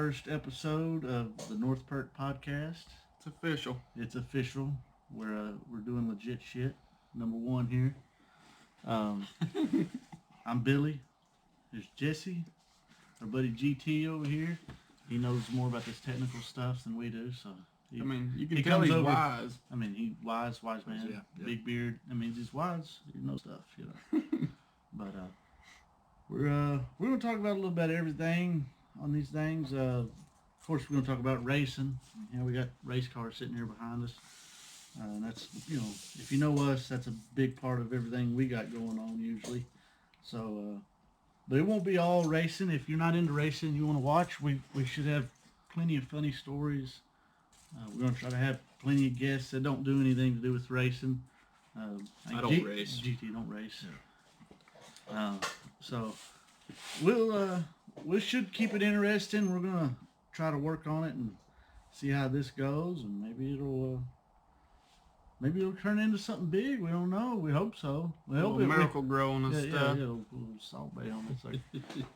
first episode of the North Pert podcast. It's official. It's official. We're doing legit shit. Number one here. I'm Billy. There's Jesse. Our buddy GT over here. He knows more about this technical stuff than we do, so... you can tell he's wise. He's wise man. Yeah. Big beard. He's wise. He knows stuff, But we're gonna talk about a little bit of everything on these things. Of course, we're gonna talk about racing. We got race cars sitting here behind us. And that's, if you know us, that's a big part of everything we got going on usually. So, but it won't be all racing. If you're not into racing, you want to watch. We should have plenty of funny stories. We're going to try to have plenty of guests that don't do anything to do with racing. I don't race. GT don't race. So we should keep it interesting. We're going to try to work on it and see how this goes, and maybe it'll turn into something big. We don't know. We hope so. We hope Miracle growing and stuff. Yeah, a little Salt Bay on it. So.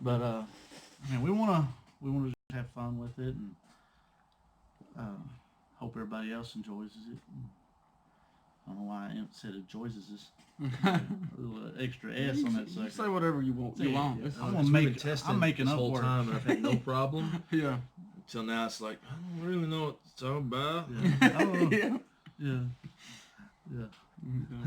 But we want to just have fun with it, and hope everybody else enjoys it. I don't know why I said enjoys this. A little extra S on that You sucker. say whatever you want. I'm making this up whole for time, and I've had no problem. Yeah. Until now, it's like I don't really know what it's all about. Yeah.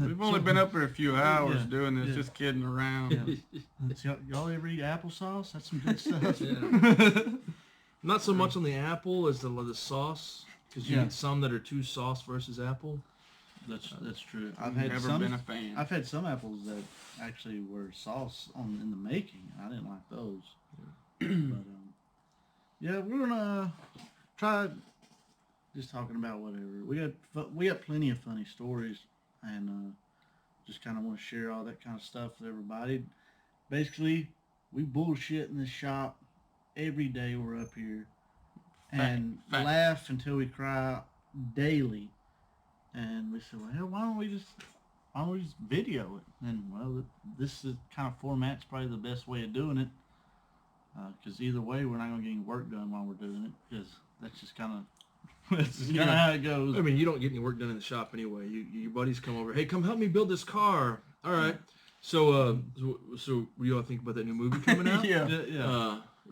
We've only been up for a few hours doing this, just kidding around. Yeah. Y'all ever eat applesauce? That's some good stuff. Yeah. Not so much on the apple as the sauce, because you get some that are too sauce versus apple. That's true. I've never been a fan. I've had some apples that actually were sauce in the making. I didn't like those. But we're gonna try just talking about whatever. We got plenty of funny stories, and just kind of want to share all that kind of stuff with everybody. Basically, we bullshit in this shop every day. We're up here and laugh until we cry daily. And we said, well, hell, why don't we just video it? And this is kind of format's probably the best way of doing it, because either way, we're not gonna get any work done while we're doing it, because that's just kind of how it goes. You don't get any work done in the shop anyway. Your buddies come over. Hey, come help me build this car. All right. So what do you all think about that new movie coming out?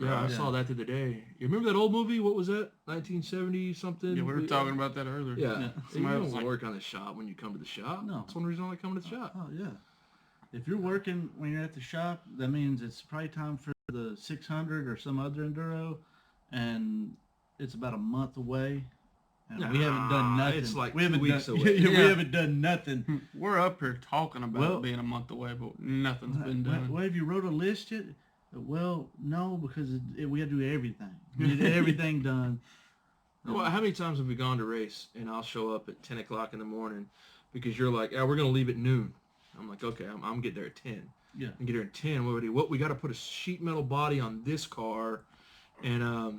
I saw that the other day. You remember that old movie? What was that? 1970 something? Yeah, we were talking about that earlier. Yeah. You don't work on the shop when you come to the shop. No. That's one reason I like coming to the shop. Oh, yeah. If you're working when you're at the shop, that means it's probably time for the 600 or some other enduro, and it's about a month away. And we haven't done nothing. It's like we 2 weeks away. We haven't done nothing. We're up here talking about it being a month away, but nothing's been done. Well, have you wrote a list yet? Well, no, because we got to do everything. We need everything done. Well, how many times have we gone to race, and I'll show up at 10 o'clock in the morning because you're like, we're going to leave at noon. I'm like, okay, I'm getting there at 10. Yeah. And get there at 10. We got to put a sheet metal body on this car, and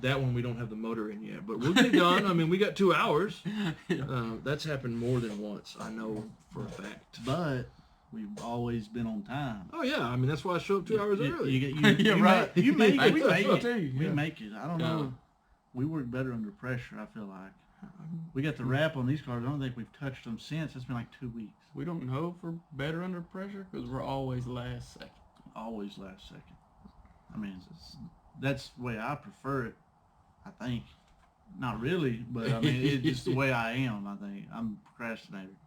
that one we don't have the motor in yet, but we'll get it done. We got 2 hours. That's happened more than once, I know for a fact. But we've always been on time. Oh yeah, that's why I show up 2 hours early. You right. You make it. We make it too. We make it. I don't know. We work better under pressure, I feel like. We got the wrap on these cars. I don't think we've touched them since. It's been like 2 weeks. We don't know if we're better under pressure because we're always last second. Always last second. That's the way I prefer it, I think. Not really, but it's just the way I am, I think. I'm a procrastinator.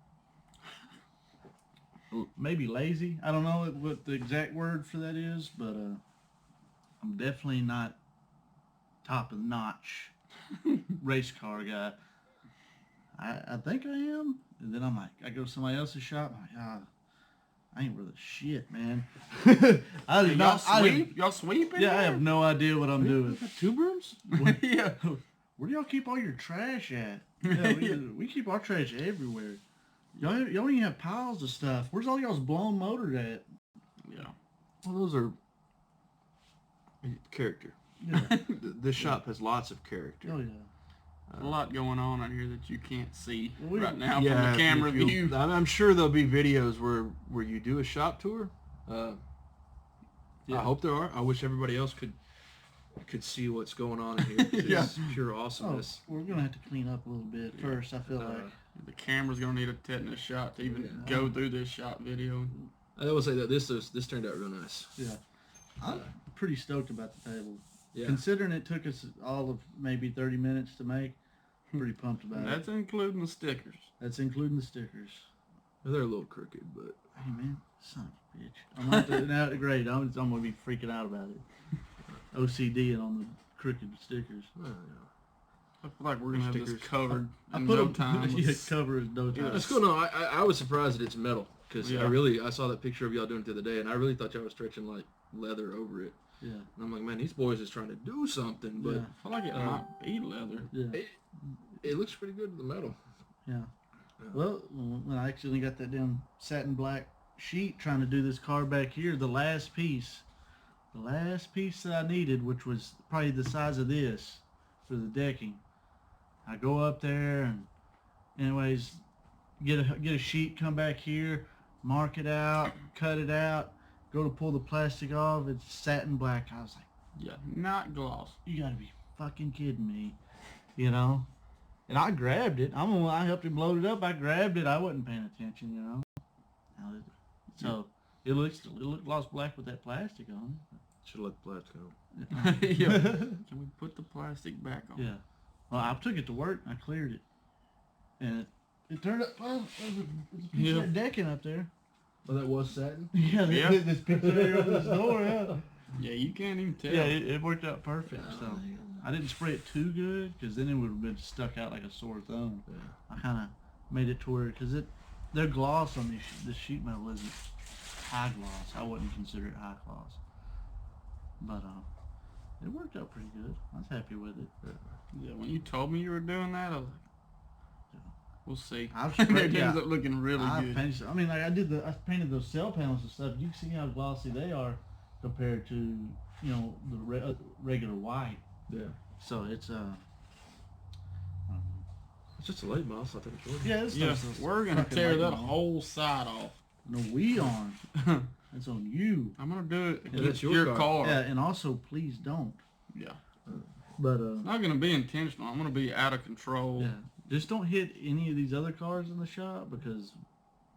Maybe lazy. I don't know what the exact word for that is, but I'm definitely not top of the notch race car guy. I think I am, and then I'm like, I go to somebody else's shop. I'm like, I ain't worth a shit, man. Y'all sweeping? Yeah, I have no idea what I'm doing. Got 2 brooms? Yeah. Where do y'all keep all your trash at? Yeah, we keep our trash everywhere. Y'all don't even have piles of stuff. Where's all y'all's blown motor at? Yeah. Well, those are character. Yeah. This shop has lots of character. Oh, yeah. There's a lot going on out here that you can't see Well, right now from the camera view. I'm sure there'll be videos where you do a shop tour. I hope there are. I wish everybody else could could see what's going on in here. It's pure awesomeness. Oh, we're gonna have to clean up a little bit first. I feel like the camera's gonna need a tetanus shot to even go through this shot video. I will say that this turned out real nice. Yeah, I'm pretty stoked about the table. Yeah. Considering it took us all of maybe 30 minutes to make, pretty pumped about it. That's including the stickers. That's including the stickers. Well, they're a little crooked, but hey man, son of a bitch. I'm not now great. I'm gonna be freaking out about it. OCD and on the crooked stickers. Oh, yeah. I feel like we're gonna have this covered I in put no them, time. yeah, cover is no time. That's cool. No, I was surprised that it's metal because I saw that picture of y'all doing it the other day, and I really thought y'all was stretching like leather over it. Yeah. And I'm like, man, these boys is trying to do something, but I feel like it might be leather. Yeah. It looks pretty good with the metal. Yeah. Well, when I actually got that damn satin black sheet trying to do this car back here, the last piece that I needed, which was probably the size of this for the decking, I go up there and anyways get a sheet, come back here, mark it out, cut it out, go to pull the plastic off, it's satin black. I was like, yeah, not gloss. you gotta be fucking kidding me, you know? And I grabbed it. I helped him load it up. I grabbed it. I wasn't paying attention, you know. So it looked gloss black with that plastic on it. Should let the plastic on. Yeah. Can we put the plastic back on? Yeah. Well, I took it to work. And I cleared it, and it turned up. Well, there's a piece of that decking up there. Oh, that was satin. Yeah. This picture there over this door. Yeah. Yeah, you can't even tell. Yeah, it worked out perfect. So I didn't spray it too good because then it would have been stuck out like a sore thumb. Yeah. I kind of made it to where because their gloss on this sheet metal isn't high gloss. I wouldn't consider it high gloss, but it worked out pretty good. I was happy with it. Yeah, when you told me you were doing that, I was like, we'll see. It ends up looking really good. I mean, like I painted those cell panels and stuff. You can see how glossy they are compared to, you know, the regular white. Yeah. So it's it's just a late mouse. I think it's we're gonna tear that whole side off. No, we aren't. That's on you. I'm gonna do it. Yeah, that's your car. Yeah, and also please don't. Yeah. But it's not gonna be intentional. I'm gonna be out of control. Yeah. Just don't hit any of these other cars in the shop because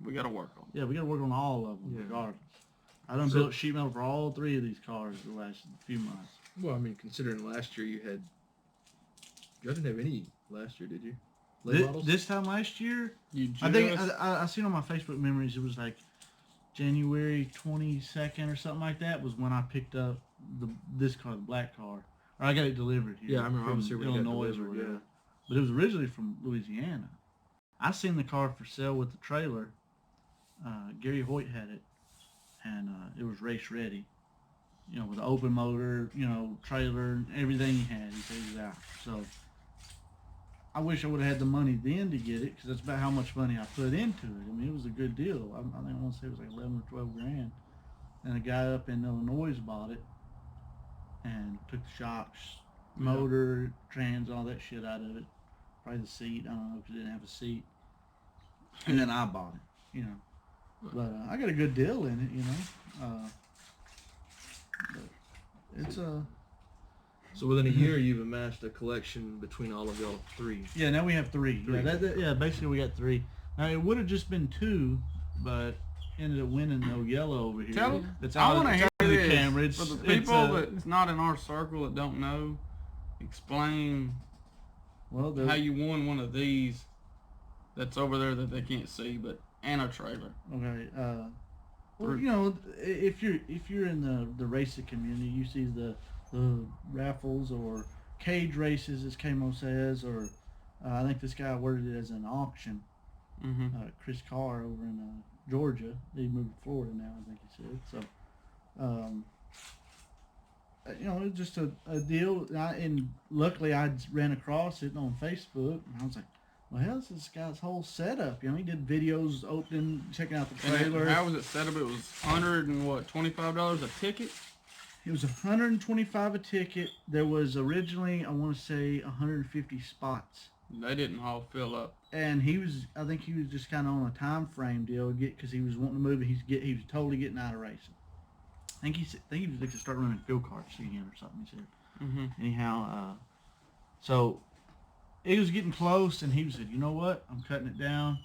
we gotta work on it. Yeah, we gotta work on all of them regardless. I done built sheet metal for all three of these cars the last few months. Well, I mean, considering last year you didn't have any last year, did you? This time last year, I think I seen on my Facebook memories it was like January 22nd or something like that was when I picked up this car, the black car, or I got it delivered here. Yeah, I remember. I was here when Illinois it got delivered. Yeah, but it was originally from Louisiana. I seen the car for sale with the trailer. Gary Hoyt had it, and it was race ready. You know, with an open motor, you know, trailer, everything he had. He said he was out. So I wish I would have had the money then to get it, because that's about how much money I put into it. I mean, it was a good deal. I think I want to say it was like 11 or 12 grand. And a guy up in Illinois bought it and took the shocks, motor, trans, all that shit out of it. Probably the seat. I don't know if it didn't have a seat. And then I bought it, you know. But I got a good deal in it, you know. But it's So within a year, you've amassed a collection between all of y'all three. Yeah, now we have three. Yeah, basically we got three. Now it would have just been two, but ended up winning no yellow over here. I want to hear the camera. For the people that's not in our circle that don't know, explain how you won one of these that's over there that they can't see, and a trailer. Okay. Well, you know, if you're in the racing community, you see the raffles or cage races, as Kamo says, or I think this guy worded it as an auction. Mm-hmm. Chris Carr over in Georgia. He moved to Florida now, I think he said. So, you know, it's just a deal. And luckily I ran across it on Facebook, and I was like, well, this is this guy's whole setup. You know, he did videos opening, checking out the trailer. How was it set up? It was $25 a ticket? It was $125 a ticket. There was originally, I want to say, 150 spots. They didn't all fill up. And I think he was just kind of on a time frame deal, because he was wanting to move, and he was totally getting out of racing. I think he was going to start running field carts again or something, he said. Mm-hmm. Anyhow, so it was getting close, and he said, "You know what? I'm cutting it down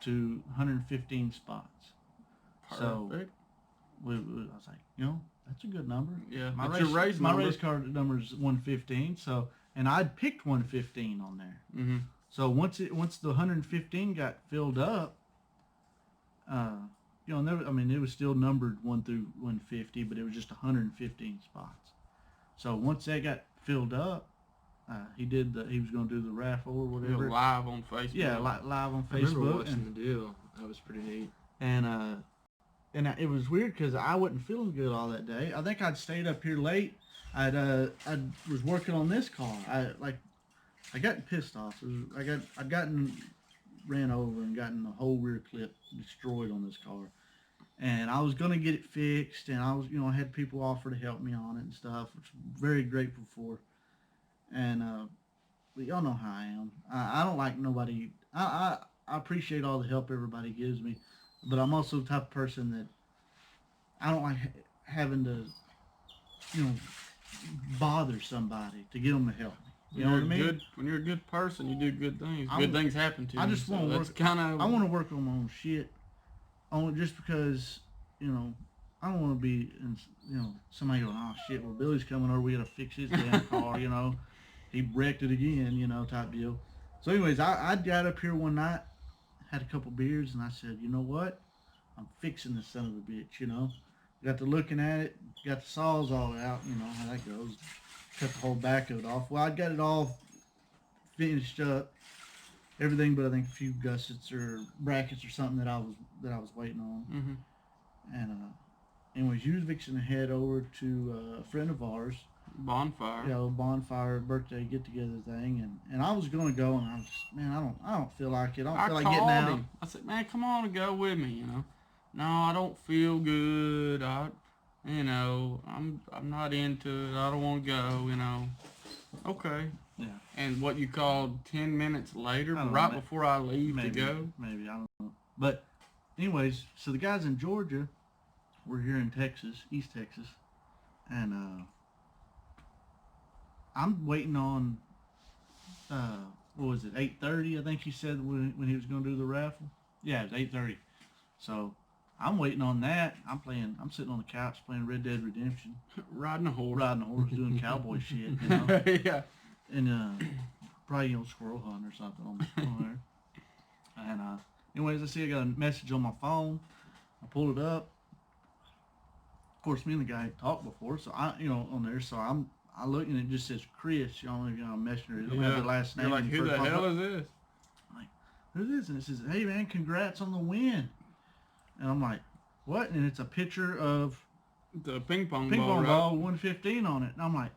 to 115 spots." Perfect. So I was like, that's a good number. Yeah, my race car number is 115. So, and I'd picked 115 on there. Mm-hmm. So once the 115 got filled up, it was still numbered 1 through 150, but it was just 115 spots. So once that got filled up, he was going to do the raffle or whatever. Live on Facebook. Yeah, live on Facebook. I remember watching the deal. That was pretty neat. And it was weird because I wasn't feeling good all that day. I think I'd stayed up here late. I was working on this car. I got pissed off. I'd gotten ran over and gotten the whole rear clip destroyed on this car, and I was gonna get it fixed. And I had people offer to help me on it and stuff, which I'm very grateful for. And but y'all know how I am. I don't like nobody. I appreciate all the help everybody gives me, but I'm also the type of person that I don't like having to, bother somebody to get them to help me. You know what I mean? When you're a good person, you do good things. Good things happen to you. I just want to work. I want to work on my own shit. Just because, I don't want to be, somebody going, "Oh shit, well Billy's coming over, we gotta fix his damn car," he wrecked it again, type deal. So anyways, I got up here one night, had a couple beers, and I said, "You know what? I'm fixing this son of a bitch." Got to looking at it, got the saws all out, how that goes. Cut the whole back of it off. Well, I got it all finished up, everything but I think a few gussets or brackets or something that I was waiting on. Mm-hmm. And anyways, you was fixing to head over to a friend of ours. Bonfire. Bonfire birthday get together thing, and I was gonna go, and I was just, man, I don't feel like it. I don't feel like getting out. I said, "Man, come on and go with me." No, I don't feel good. I'm not into it. I don't want to go. Okay. Yeah. And what you called 10 minutes later, before I leave to go? Maybe, I don't know. But anyways, so the guys in Georgia were here in Texas, East Texas, and I'm waiting on, what was it, 8:30, I think he said when he was going to do the raffle. Yeah, it was 8:30. So I'm waiting on that. I'm sitting on the couch playing Red Dead Redemption. Riding a horse, doing cowboy shit, Yeah. And probably, squirrel hunt or something on there. And anyways, I see I got a message on my phone. I pulled it up. Of course, me and the guy had talked before, so on there. So I look and it just says Chris, messenger. It don't have the last name. You're like, who the hell is this? I'm like, who is this? And it says, "Hey man, congrats on the win." And I'm like, what? And it's a picture of the ping pong ball 115 on it. And I'm like,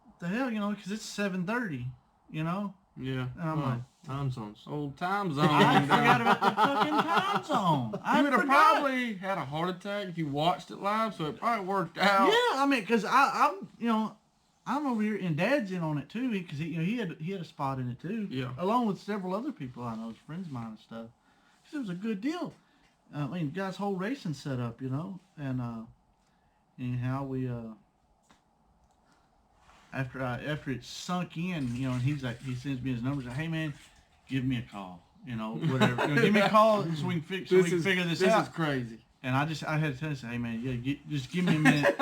what the hell, because it's 7:30, Yeah. And I'm like, time zones. Old time zone. I forgot about the fucking time zone. You would have probably had a heart attack if you watched it live, so it probably worked out. Yeah, because I'm over here, and Dad's in on it too, because he had a spot in it too. Yeah. Along with several other people I know, friends of mine and stuff. It was a good deal. Guy's whole racing set up, and anyhow we after it sunk in, and he sends me his number, says, "Hey man, give me a call, whatever, give me a call so we can figure this out." This is crazy. And I had to tell him, "Hey man, just give me a minute.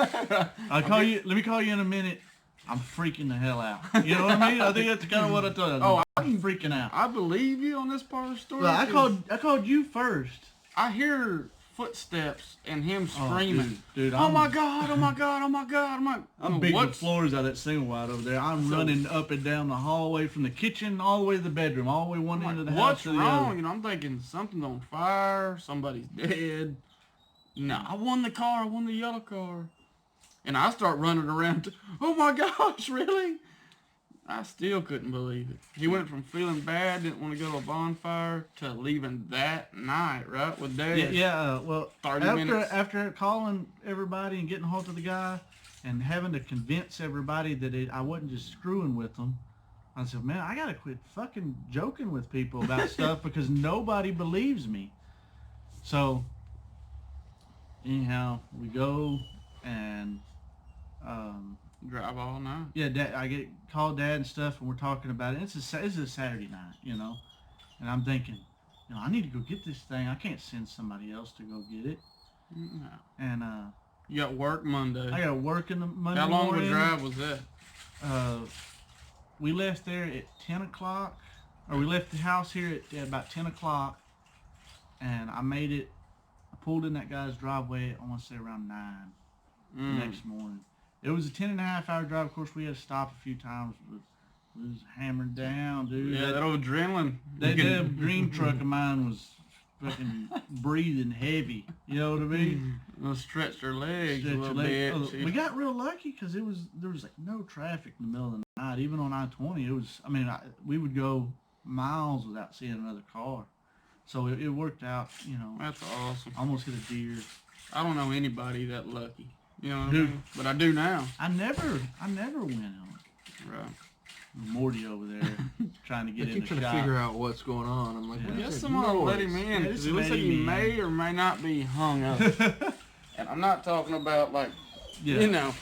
Let me call you in a minute. I'm freaking the hell out." You know what I mean? I think that's kind of what I told him. Oh, I'm freaking out. I believe you on this part of the story. Well, I called you first. I hear footsteps and him screaming. Dude, oh my God, oh my God, oh my God. I'm beating the floors out of that single wide over there. I'm running up and down the hallway from the kitchen all the way to the bedroom, all the way one end of the house to the other. What's wrong? I'm thinking something's on fire, somebody's dead. No, I won the car, I won the yellow car. And I start running around, oh my gosh, really? I still couldn't believe it. He went from feeling bad, didn't want to go to a bonfire, to leaving that night, right, with Dad. Yeah, well, 30 minutes. After calling everybody and getting a hold of the guy and having to convince everybody that I wasn't just screwing with them, I said, man, I got to quit fucking joking with people about stuff because nobody believes me. So, anyhow, we go and Drive all night. Yeah, Dad, I called Dad and stuff, and we're talking about it. It's a Saturday night, and I'm thinking, I need to go get this thing. I can't send somebody else to go get it. No. And you got work Monday. I got work in the Monday How long morning. of a drive was that? We left there at 10 o'clock, or we left the house here at about 10 o'clock, and I pulled in that guy's driveway, I want to say around 9 the next morning. It was a 10.5-hour drive. Of course, we had to stop a few times, but it was hammered down, dude. Yeah, that old adrenaline. That green truck of mine was fucking breathing heavy. You know what I mean? We'll stretch their legs a little bit. We got real lucky because there was like no traffic in the middle of the night. Even on I-20, it was. I mean, we would go miles without seeing another car. So it worked out. That's awesome. Almost hit a deer. I don't know anybody that lucky. You know what Dude, I mean? But I do now. I never went on it. Right. Morty over there trying to get in the shop. I keep trying to figure out what's going on. I'm like, I guess someone will let him in because it looks like he may or may not be hung up. And I'm not talking about like, Yeah.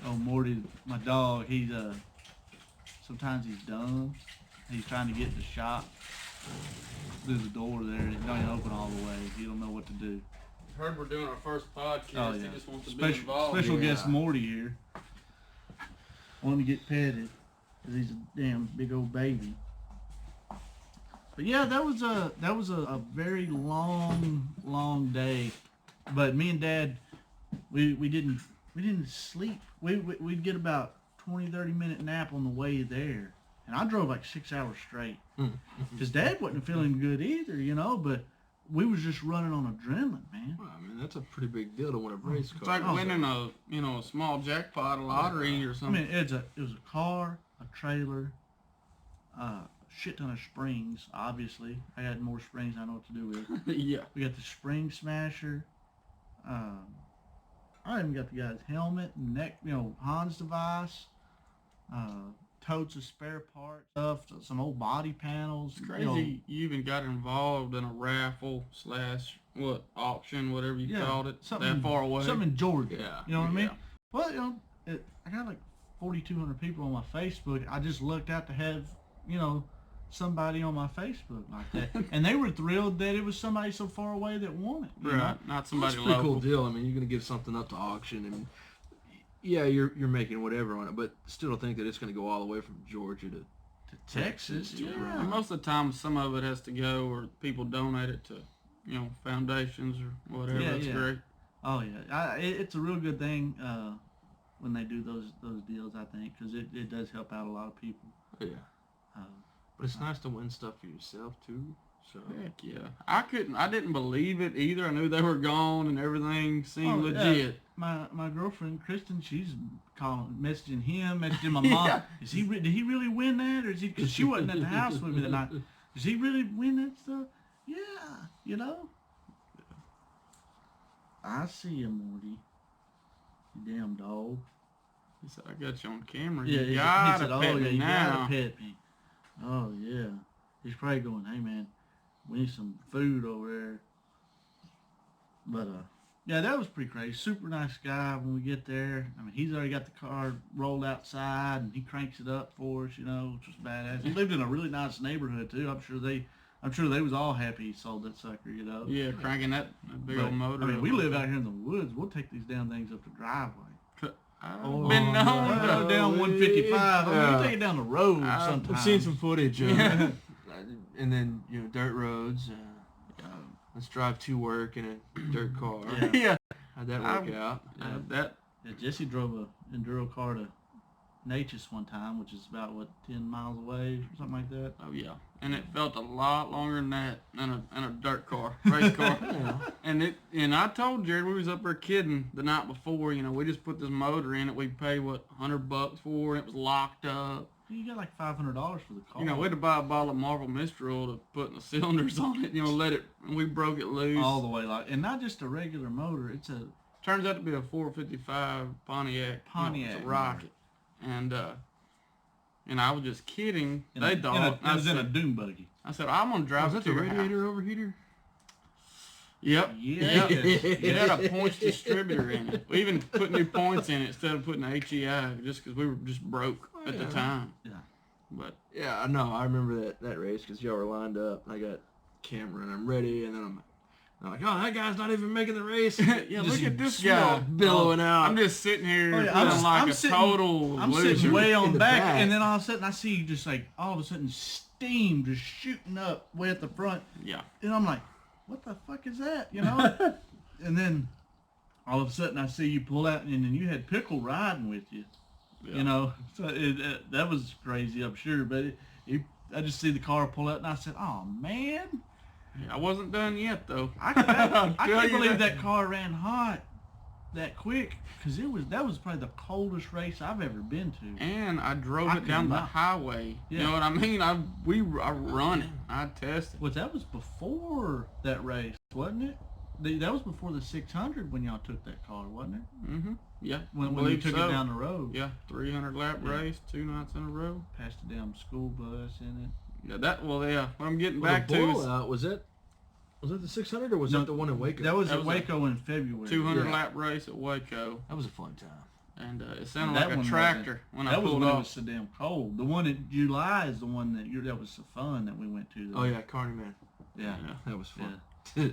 Oh, Morty, my dog, he's sometimes he's dumb. He's trying to get in the shop through the door there. He don't even open all the way. He don't know what to do. Heard we're doing our first podcast. Oh, yeah. He just wants to be involved. Special guest Morty here. Wanting to get petted because he's a damn big old baby. But yeah, that was a very long day. But me and Dad, we didn't sleep. We'd get about 20-30 minute nap on the way there, and I drove like 6 hours straight because Dad wasn't feeling good either, but we was just running on adrenaline, man. Well, I mean, that's a pretty big deal to win a race car. It's like winning a small jackpot, a lottery or something. I mean, it was a car, a trailer, shit ton of springs. Obviously, I got more springs I know what to do with. Yeah. We got the spring smasher. I even got the guy's helmet and neck, Hans device. Totes of spare parts, stuff, some old body panels. It's crazy. You even got involved in a raffle / auction, whatever you called it. That far away. Something in Georgia. Yeah. You know what I mean? Well, I got like 4,200 people on my Facebook. I just looked out to have, somebody on my Facebook like that, and they were thrilled that it was somebody so far away that won it. Right, not somebody local. That's a pretty local. cool deal. I mean, you're going to give something up to auction, and yeah, you're making whatever on it, but still don't think that it's going to go all the way from Georgia to Texas. Yeah. And most of the time, some of it has to go, or people donate it to, foundations or whatever. That's great. Oh yeah, it's a real good thing when they do those deals. I think because it does help out a lot of people. Yeah. But it's nice to win stuff for yourself too. So heck yeah. I didn't believe it either. I knew they were gone and everything seemed legit. My girlfriend Kristen, she's messaging my mom. Did he really win that, or is he? Because she wasn't at the house with me that night. Does he really win that stuff? Yeah, I see you, Morty. You damn dog. He said, "I got you on camera. Yeah, you gotta pet me you now. gotta pet me." Oh yeah. He's probably going, "Hey man, we need some food over there." But yeah, that was pretty crazy. Super nice guy when we get there. I mean, he's already got the car rolled outside and he cranks it up for us, which was badass. He lived in a really nice neighborhood too. I'm sure they was all happy he sold that sucker, Yeah, cranking that big old motor. I mean, we live out here in the woods. We'll take these damn things up the driveway. I've been known down 155. We take it down the road sometimes. I've seen some footage. And then dirt roads. Let's drive to work in a dirt car. Yeah. How'd that work out? Jesse drove a Enduro car to Natchez one time, which is about 10 miles away, or something like that. Oh yeah, and it felt a lot longer than that in a dirt car, race car. And I told Jared, we was up there kidding the night before. We just put this motor in it. We paid $100 for, and it was locked up. You got like $500 for the car. We had to buy a bottle of Marvel Mistral to put in the cylinders on it. Let it, and we broke it loose all the way, and not just a regular motor. It's turns out to be a 455 Pontiac. It's a rocket. And I was just kidding. They thought I was in a dune buggy. I said, I'm gonna drive. Was that the radiator overheater? Yep. Yeah. It had a points distributor in it. We even put new points in it instead of putting HEI just because we were just broke at the time. Yeah. But yeah, no, I remember that race because y'all were lined up. I got camera and I'm ready, and then I'm like, oh, that guy's not even making the race. yeah, look at this guy billowing out. I'm just sitting here I'm loser. sitting way on back, and then all of a sudden I see just like all of a sudden steam just shooting up way at the front. Yeah. And I'm like, what the fuck is that? You know? And then all of a sudden I see you pull out, and then you had Pickle riding with you. Yeah. You know, so that was crazy, I'm sure. But I just see the car pull out, and I said, "Oh man!" I wasn't done yet, though. I can't believe that car ran hot that quick, because that was probably the coldest race I've ever been to. And I drove it down the highway. Yeah. You know what I mean? I run it. I tested. Well, that was before that race, wasn't it? That was before the 600 when y'all took that car, wasn't it? Mm-hmm. Yeah. When you took it down the road. Yeah. 300 lap race, 2 nights in a row. Passed a damn school bus in it. Yeah, what I'm getting back to is... Was that the 600 or was that the one in Waco? That was at Waco in February. 200 lap race at Waco. That was a fun time. And it sounded like a tractor when I pulled off. That was when it was so damn cold. The one in July is the one that was so fun that we went to. Oh yeah, Carney Man. Yeah, that was fun. Yeah.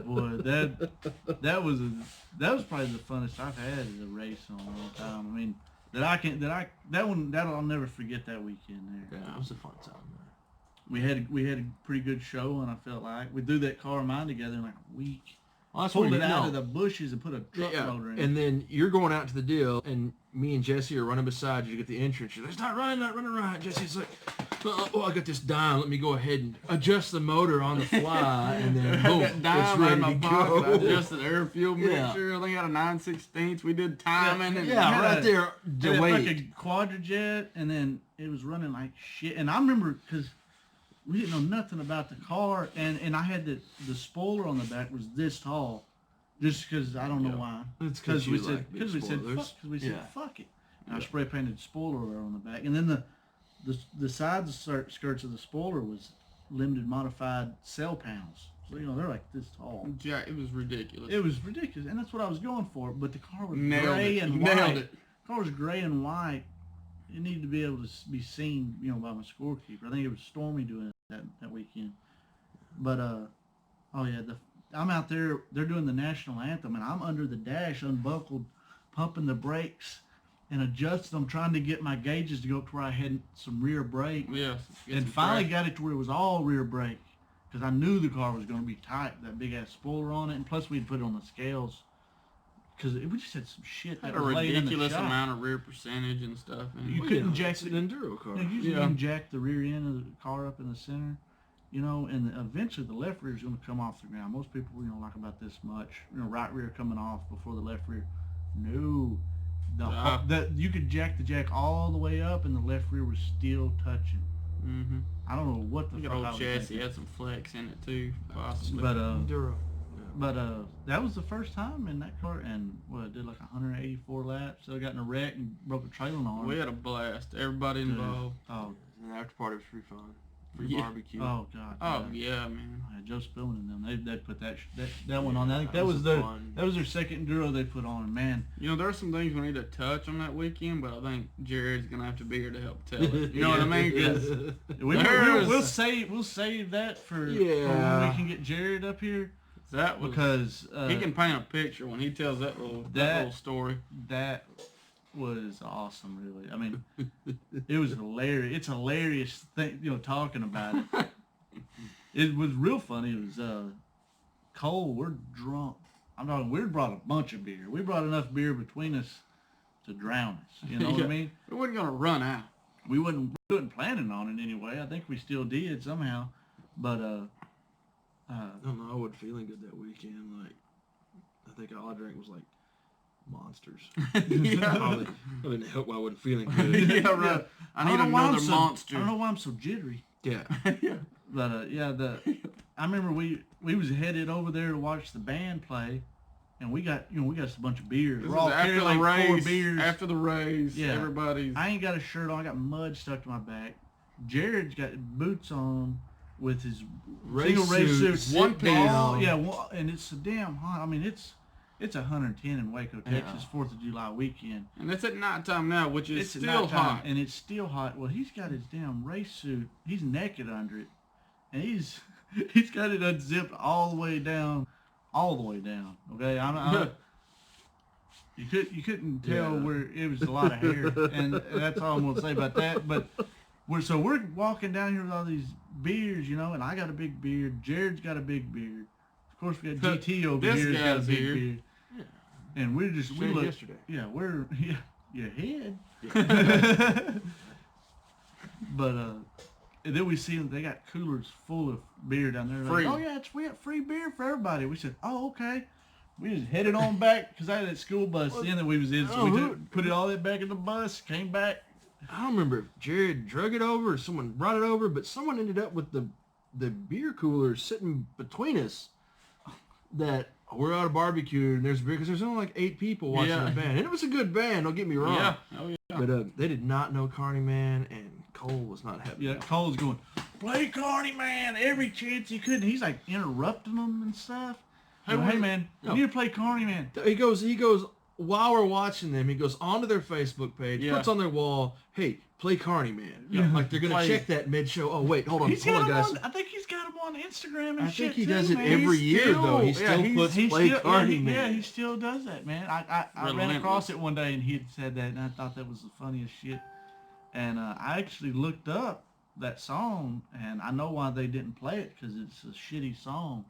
Boy, that was probably the funnest I've had as a race in a long time. I mean, I'll never forget that weekend there. Yeah, it was a fun time. Man. We had a pretty good show, and I felt like we threw that car of mine together in like a week. Well, pulled it out of the bushes and put a truck motor in it. And then you're going out to the deal, and me and Jesse are running beside you to get the entrance. You're like, it's not running right. Jesse's like, oh, I got this dime. Let me go ahead and adjust the motor on the fly, and then boom, it's ready to go. I adjusted air fuel mixture. I think I had a 9/16. We did timing. Right there. Like a quadrijet, and then it was running like shit. And I remember because we didn't know nothing about the car, and I had the spoiler on the back was this tall, just because I don't know why. It's because we said fuck it. And I spray painted spoiler on the back, and then the side skirts of the spoiler was limited modified cell panels. So they're like this tall. Yeah, it was ridiculous. It was ridiculous, and that's what I was going for. But the car was gray and white. Nailed it. The car was gray and white. It needed to be able to be seen, by my scorekeeper. I think it was Stormy doing it that weekend. But I'm out there. They're doing the national anthem, and I'm under the dash, unbuckled, pumping the brakes, and adjusting them, trying to get my gauges to go up to where I had some rear brake. Yes. And finally got it to where it was all rear brake, because I knew the car was going to be tight. That big ass spoiler on it, and plus we'd put it on the scales. Because we just had some shit that had was a laying in the ridiculous shop. amount of rear percentage and stuff. And you couldn't jack an enduro car. You couldn't jack the rear end of the car up in the center, and eventually the left rear is going to come off the ground. Most people, like about this much, right rear coming off before the left rear. No, you could jack the jack all the way up, and the left rear was still touching. Mm-hmm. I don't know what the fuck old chassis had some flex in it too, possibly. But enduro. But that was the first time in that car, and it did like 184 laps. So I got in a wreck and broke a trailing arm. We had a blast. Everybody involved. Oh, and the after party was free fun, free barbecue. Oh god. Oh yeah, man. Joe Spillman and them. They put that one on. I think that was their second enduro they put on. And man, there are some things we need to touch on that weekend, but I think Jared's gonna have to be here to help tell it. You know what I mean? Cause we'll save that for when we can get Jared up here. Because he can paint a picture when he tells that little story. That was awesome, really. I mean, it was hilarious. It's hilarious talking about it. It was real funny. It was Cole. We're drunk. I'm talking. We brought a bunch of beer. We brought enough beer between us to drown us. You know what I mean? We weren't gonna run out. We wasn't planning on it anyway. I think we still did somehow, but I don't know. I wasn't feeling good that weekend. Like, I think all I drank was like Monsters. Yeah. I didn't help why I wasn't feeling good. Yeah, right. I need another Monster. I don't know why I'm so jittery. Yeah. Yeah. But I remember we was headed over there to watch the band play, and we got a bunch of beers. We're all after the race. 4 beers. After the race, yeah. Everybody's. I ain't got a shirt on. I got mud stuck to my back. Jared's got boots on with his Race single race suit, suit, one piece. and it's so damn hot. I mean, it's 110 in Waco, Texas, 4th of July weekend. And it's at nighttime now, which is It's still nighttime, hot. and it's still hot. Well, he's got his damn race suit. He's naked under it, and he's got it unzipped all the way down. Okay, you couldn't tell where it was a lot of hair, and that's all I'm gonna say about that. But we're walking down here with all these beards, and I got a big beard. Jared's got a big beard. Of course, we got GT over This here. Got a guy's big beard. beard. Yeah. And we look yesterday. Yeah, your head. Yeah. But and then we see them. They got coolers full of beer down there. Free. Like, oh yeah, we got free beer for everybody. We said, oh okay. We just headed on back because I had that school bus then that we was in, so we put it all that back in the bus. Came back. I don't remember if Jared drug it over or someone brought it over, but someone ended up with the beer cooler sitting between us. That we're out of barbecue and there's beer because there's only like 8 people watching the band, and it was a good band. Don't get me wrong. Yeah. Oh yeah. But they did not know Carney Man, and Cole was not happy. Yeah, Cole's going, play Carney Man every chance he could. And he's like interrupting them and stuff. Hey man, you need to play Carney Man. He goes while we're watching them. He goes onto their Facebook page, puts on their wall, hey, play Carney Man. Yeah. Like they're gonna check that mid-show. Oh wait, hold on, guys. I think he's got him on Instagram and I shit think he too, does it man. every year though. He still puts play Carney Man. Yeah, he still does that, man. I ran across it one day and he had said that, and I thought that was the funniest shit. And I actually looked up that song, and I know why they didn't play it, because it's a shitty song.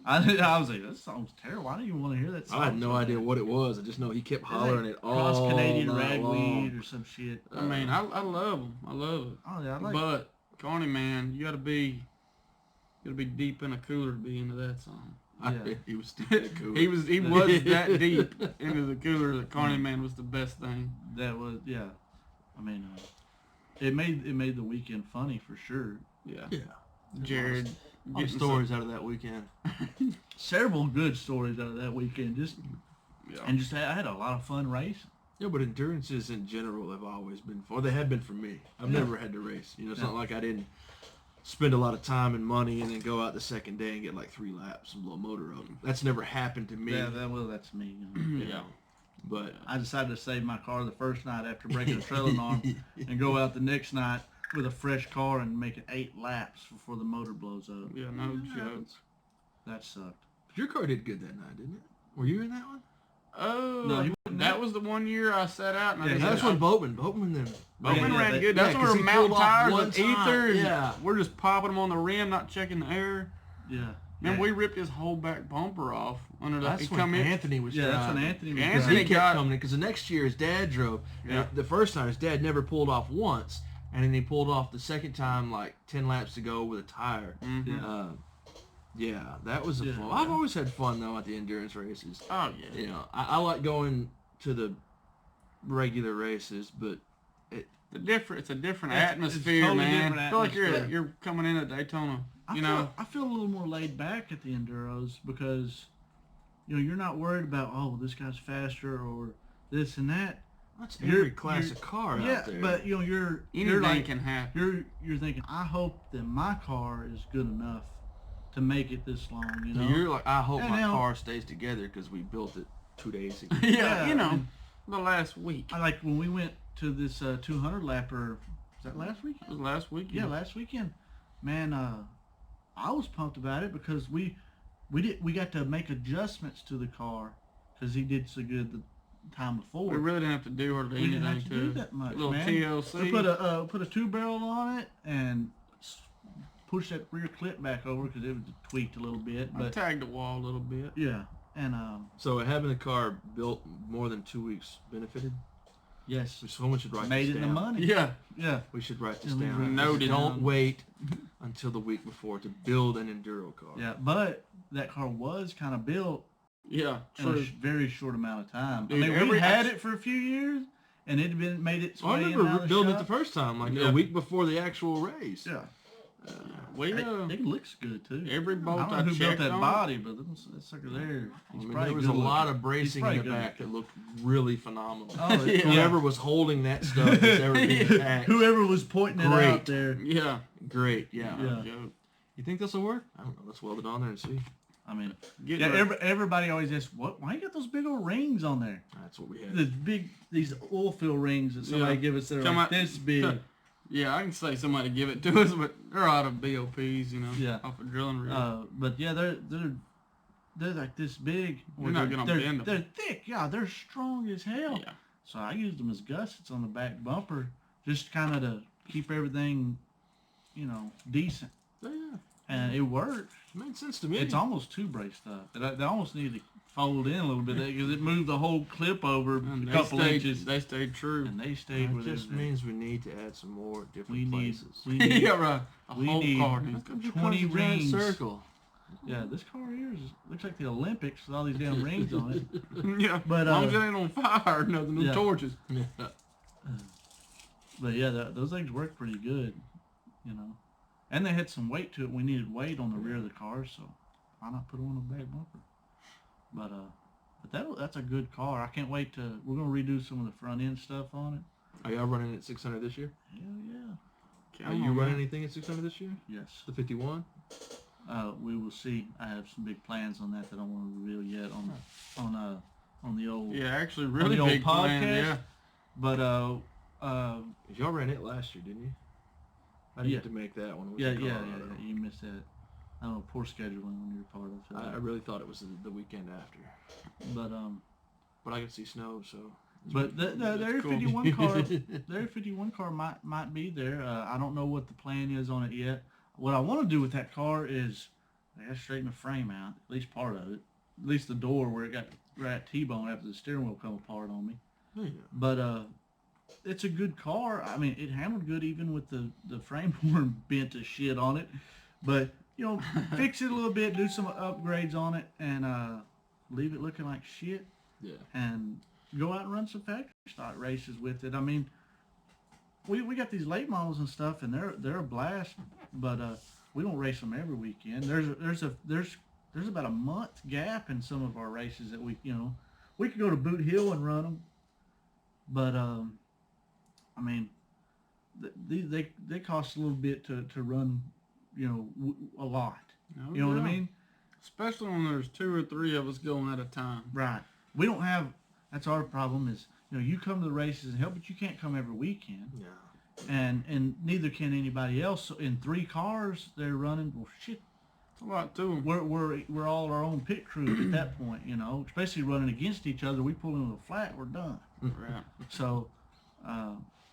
I was like, that song's terrible. I didn't even want to hear that song. I had no idea what it was. I just know he kept hollering it all Cross Canadian night Ragweed long. or some shit. I mean, I love him. I love it. Oh yeah, I like But Carney Man, you gotta be deep in a cooler to be into that song. Yeah. He was deep in the cooler. he was that deep into the cooler that Carney Man was the best thing. That was, yeah. I mean, it made the weekend funny for sure. Yeah. Yeah. Jared. Good stories out of that weekend. Several good stories out of that weekend. I had a lot of fun racing. Yeah, but endurances in general have always been fun. They have been for me. I've never had to race. It's not like I didn't spend a lot of time and money and then go out the second day and get like 3 laps and blow a motor up. That's never happened to me. Yeah, that's me. Yeah. But I decided to save my car the first night after breaking a trailing arm and go out the next night with a fresh car and make it 8 laps before the motor blows up. Yeah, no jokes. That sucked. your car did good that night, didn't it? Were you in that one? Oh, No, that was the one year I sat out. And That's when Boatman ran good. That's when we were mounting tires with ether. And we're just popping them on the rim, not checking the air. Yeah. And we ripped his whole back bumper off under the. That's when Anthony was driving. That's when Anthony was driving. He kept coming in because the next year his dad drove. Yeah. The first time his dad never pulled off once, and then he pulled off the second time like 10 laps to go with a tire. Mm-hmm. Yeah, that was fun. I've always had fun though at the endurance races. Oh yeah. You know, I like going to the regular races, but it's a different atmosphere, totally man. Different I feel like atmosphere. you're coming into Daytona. I feel a little more laid back at the enduros because, you're not worried about this guy's faster or this and that. That's every class of car out there. Yeah, but you're anything like, can happen. You're thinking, I hope that my car is good enough to make it this long. You're like, I hope my car stays together because we built it 2 days ago. Yeah, the last week. I like when we went to this 200 lapper. Was that last weekend? It was last weekend. Yeah, last weekend. Man, I was pumped about it because we got to make adjustments to the car because he did so good the time before. We really didn't have to do hardly anything didn't have to do that much, a little man. TLC. We put a 2-barrel on it and push that rear clip back over because it was tweaked a little bit. But I tagged the wall a little bit. Yeah, and so having the car built more than 2 weeks benefited. Yes, someone should write made this it down. in the money. Yeah, we should write this Yeah, down. Noted. Don't wait until the week before to build an enduro car. Yeah, but that car was kind of built. Yeah, in a very short amount of time. Dude, I mean, we had it for a few years, and it had made its way I remember in and out building of it the the first time, like a week before the actual race. Yeah. It looks good too. Every bolt I don't know who built that on body, but that sucker there. There was a lot of bracing in the back that looked really phenomenal. Oh, yeah. Whoever was holding that stuff has ever been packed. Whoever was pointing it out there. Yeah. Great, yeah. Yeah. You think this will work? I don't know. Let's weld it on there and see. I mean, everybody always asks, why you got those big old rings on there? That's what we had. These oil fill rings that somebody give us that are like this big. Yeah, I can say somebody give it to us, but they're out of BOPs, off a drilling rig. But yeah, they're like this big. You're not gonna bend them. They're thick. Yeah, they're strong as hell. Yeah. So I used them as gussets on the back bumper, just kind of to keep everything, decent. Yeah. And it worked. It made sense to me. It's almost too braced up. They almost need to fold in a little bit because it moved the whole clip over a couple inches. They stayed true. And they stayed with it. It just means we need to add some more different places. We need, yeah, right. We need car 20 rings. Circle. Yeah, this car here looks like the Olympics with all these damn rings on it. Yeah, but as long as it ain't on fire, nothing, no torches. Yeah. But yeah, those things work pretty good, And they had some weight to it. We needed weight on the rear of the car, so why not put it on the back bumper? But that's a good car. I can't wait we're gonna redo some of the front end stuff on it. Are y'all running at 600 this year? Hell yeah. Are you running anything at 600 this year? Yes. The 51? We will see. I have some big plans on that I don't want to reveal yet on the old. Yeah, actually, really the big old podcast. plan. Yeah. But y'all ran it last year, didn't you? I didn't get to make that one. Yeah. You missed that. I don't know, poor scheduling on your part. I really thought it was the weekend after. But I could see snow, so. But the Area 51 car, the Area 51 car might be there. I don't know what the plan is on it yet. What I want to do with that car is I got to straighten the frame out, at least part of it, at least the door where it got right T-bone after the steering wheel come apart on me. Yeah. But it's a good car. I mean, it handled good even with the frame worn bent to shit on it. But fix it a little bit, do some upgrades on it, and leave it looking like shit. Yeah. And go out and run some factory stock races with it. I mean, we got these late models and stuff, and they're a blast. But we don't race them every weekend. There's about a month gap in some of our races that we could go to Boot Hill and run them. But I mean, they cost a little bit to run, a lot. Oh, you know what I mean? Especially when there's 2 or 3 of us going at a time. Right. We don't have. That's our problem. Is you come to the races and help, but you can't come every weekend. Yeah. And neither can anybody else. So in 3 cars they're running. Well, shit. It's a lot too. We're all our own pit crew at that point. Especially running against each other. We pull into the flat, we're done. Right. So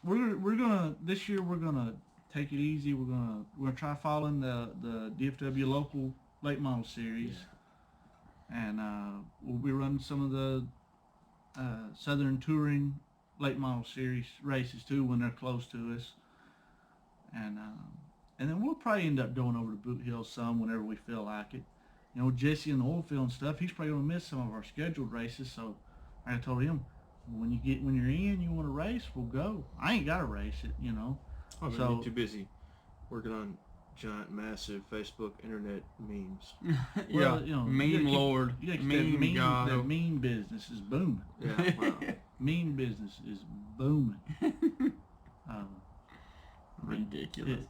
we're gonna this year we're gonna take it easy. We're gonna try following the DFW local late model series, and we'll be running some of the Southern Touring late model series races too when they're close to us, and then we'll probably end up going over to Boot Hill some whenever we feel like it. Jesse and the oil field and stuff, he's probably gonna miss some of our scheduled races, so I told him, when you're in, you want to race, we'll go. I ain't got to race it, Oh, so you're too busy working on giant, massive Facebook internet memes. Yeah, meme lord, meme god. That meme business is booming. Yeah, wow. Meme business is booming. Ridiculous.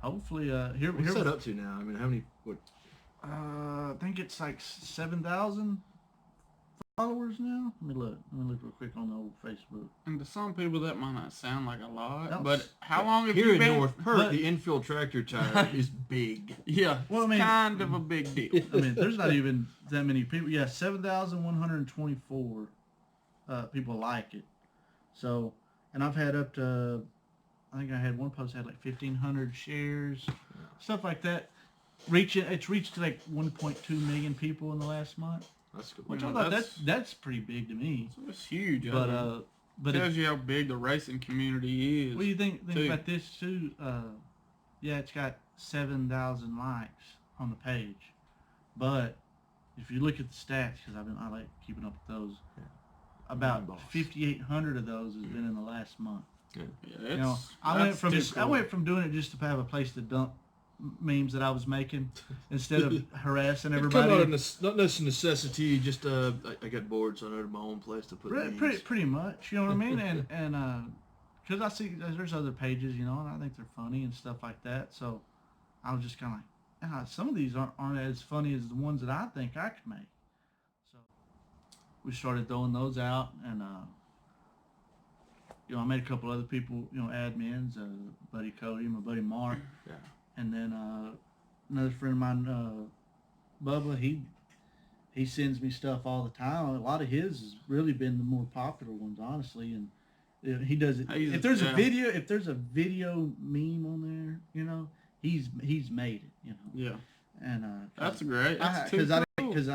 Hopefully, What's that up to now? I mean, how many? What? I think it's like 7,000 followers now. Let me look real quick on the old Facebook. And to some people that might not sound like a lot, but how long have here you in been? North Pert, the infield tractor tire is big. Yeah, well, kind of a big deal. I mean, there's not even that many people. Yeah, 7,124 people like it. So, and I've had up to, I think I had one post that had like 1,500 shares, stuff like that. It's reached to like 1.2 million people in the last month. That's good. Which I thought that's pretty big to me. It's huge. But it tells you how big the racing community is. What do you think about this too? It's got 7,000 likes on the page, but if you look at the stats, because I like keeping up with those, about 5,800 of those has been in the last month. Yeah, I went from doing it just to have a place to dump memes that I was making instead of harassing everybody. Not necessarily necessity, just I got bored, so I needed my own place to put memes. Pretty much, you know what I mean? And because I see there's other pages, and I think they're funny and stuff like that. So I was just kind of like, some of these aren't as funny as the ones that I think I could make. So we started throwing those out, and I made a couple other people, admins, buddy Cody, my buddy Mark, and then another friend of mine, Bubba. He sends me stuff all the time. A lot of his has really been the more popular ones, honestly, and he does it. If there's a video meme on there, he's made it. Yeah. And that's great. Because I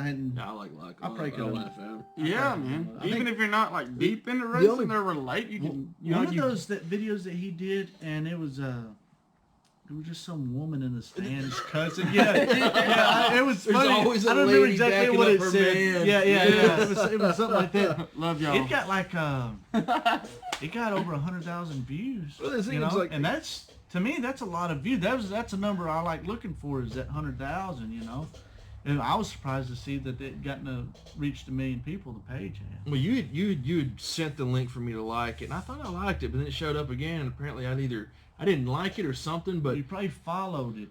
hadn't. Yeah, I like I probably could laugh at him. Yeah, man. Even if you're not like deep into racing or relate, you can. One of those videos that he did, and it was just some woman in the stands cussing. Yeah, it was funny. Always I don't remember exactly what it said. Man. Yeah. It was something like that. Love y'all. It got like it got over 100,000 views. Well, like, and that's, to me, that's a lot of views. That's a number I like looking for, is that 100,000. And I was surprised to see that it gotten to reach 1 million people. The page had. Well, you had sent the link for me to like it, and I thought I liked it, but then it showed up again, and apparently I didn't like it or something. But you probably followed it.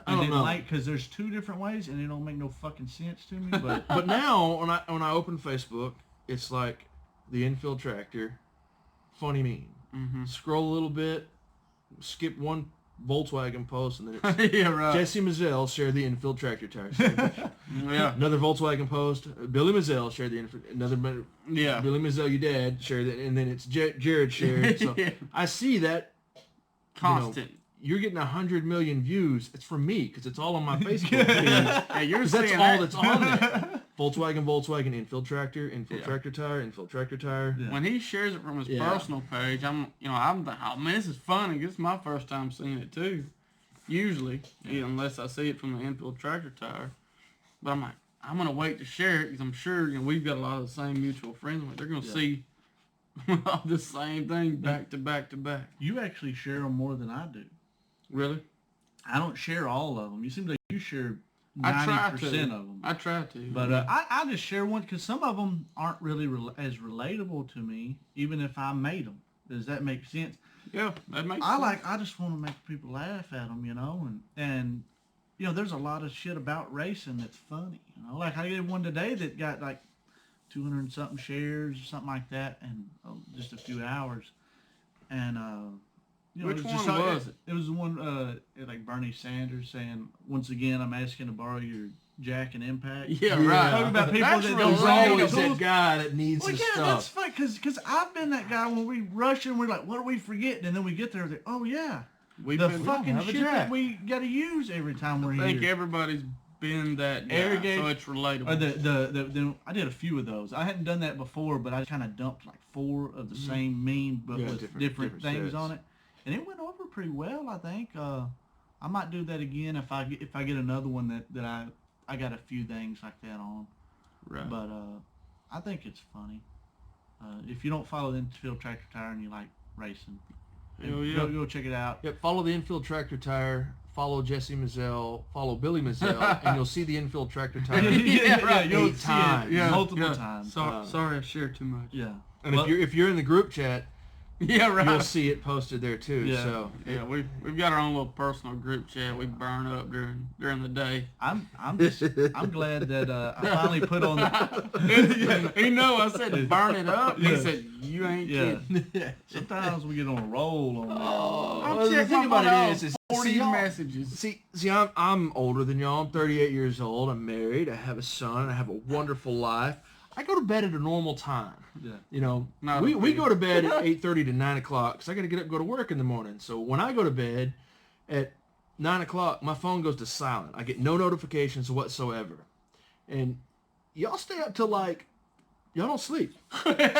I don't know, because there's 2 different ways, and it don't make no fucking sense to me. But but now when I open Facebook, it's like the infield tractor, funny meme. Mm-hmm. Scroll a little bit, skip one Volkswagen post, and then it's yeah, right. Jesse Mazzell shared the infield tractor tires. Yeah. Another Volkswagen post. Billy Mazzell shared the another. Yeah. Billy Mazzell, your dad, shared it, and then it's Jared shared. So Yeah. I see that. Constant. You're getting 100 million views. It's from me because it's all on my Facebook page. Yeah, you're That's seeing all that. that's on there. Volkswagen, infield tractor tire, infield tractor tire. Yeah. When he shares it from his personal page, I'm like, oh man, this is funny. This is my first time seeing it too. Usually, unless I see it from the infield tractor tire. But I'm like, I'm gonna wait to share it because I'm sure we've got a lot of the same mutual friends. They're gonna see the same thing back to back to back. You actually share them more than I do. Really? I don't share all of them. You seem like you share 90% I try to. of them. I try to. But I just share one because some of them aren't really as relatable to me, even if I made them. Does that make sense? Yeah, that makes sense. I just want to make people laugh at them, and there's a lot of shit about racing that's funny. Like I did one today that got like 200 and something shares or something like that in just a few hours. And which one was it? It was the one like Bernie Sanders saying, "Once again, I'm asking to borrow your jack and impact." Yeah, right. Talking about people That's that real don't Always know that guy that needs his stuff. that's fine because I've been that guy when we rush and we're like, "What are we forgetting?" And then we get there, like, "Oh yeah, the fucking shit that we got to use every time we're here." I think everybody's been that guy, so it's relatable. I did a few of those. I hadn't done that before, but I kind of dumped like 4 of the same meme, but with different things sets on it, and it went over pretty well. I think I might do that again if I get another one that I got a few things like that on. Right. But I think it's funny. If you don't follow the Infield Tractor Tire and you like racing, go check it out. Yep, follow the infield tractor tire. Follow Jesse Mazzell, follow Billy Mazzell, and you'll see the infield tractor tire You'll see times. it multiple times. Sorry, I shared too much. Yeah. And if you're in the group chat, you'll see it posted there too. Yeah. So we've got our own little personal group chat we burn up during the day. I'm glad that I finally put on the. I said burn it up. He said you ain't kidding. Sometimes we get on a roll on that. I'm checking about it is 40 messages. See, I'm older than y'all. I'm 38 years old. I'm married. I have a son. I have a wonderful life. I go to bed at a normal time. Yeah. We go to bed at 8:30 to 9 o'clock because I got to get up and go to work in the morning. So when I go to bed at 9 o'clock, my phone goes to silent. I get no notifications whatsoever. And y'all stay up till y'all don't sleep.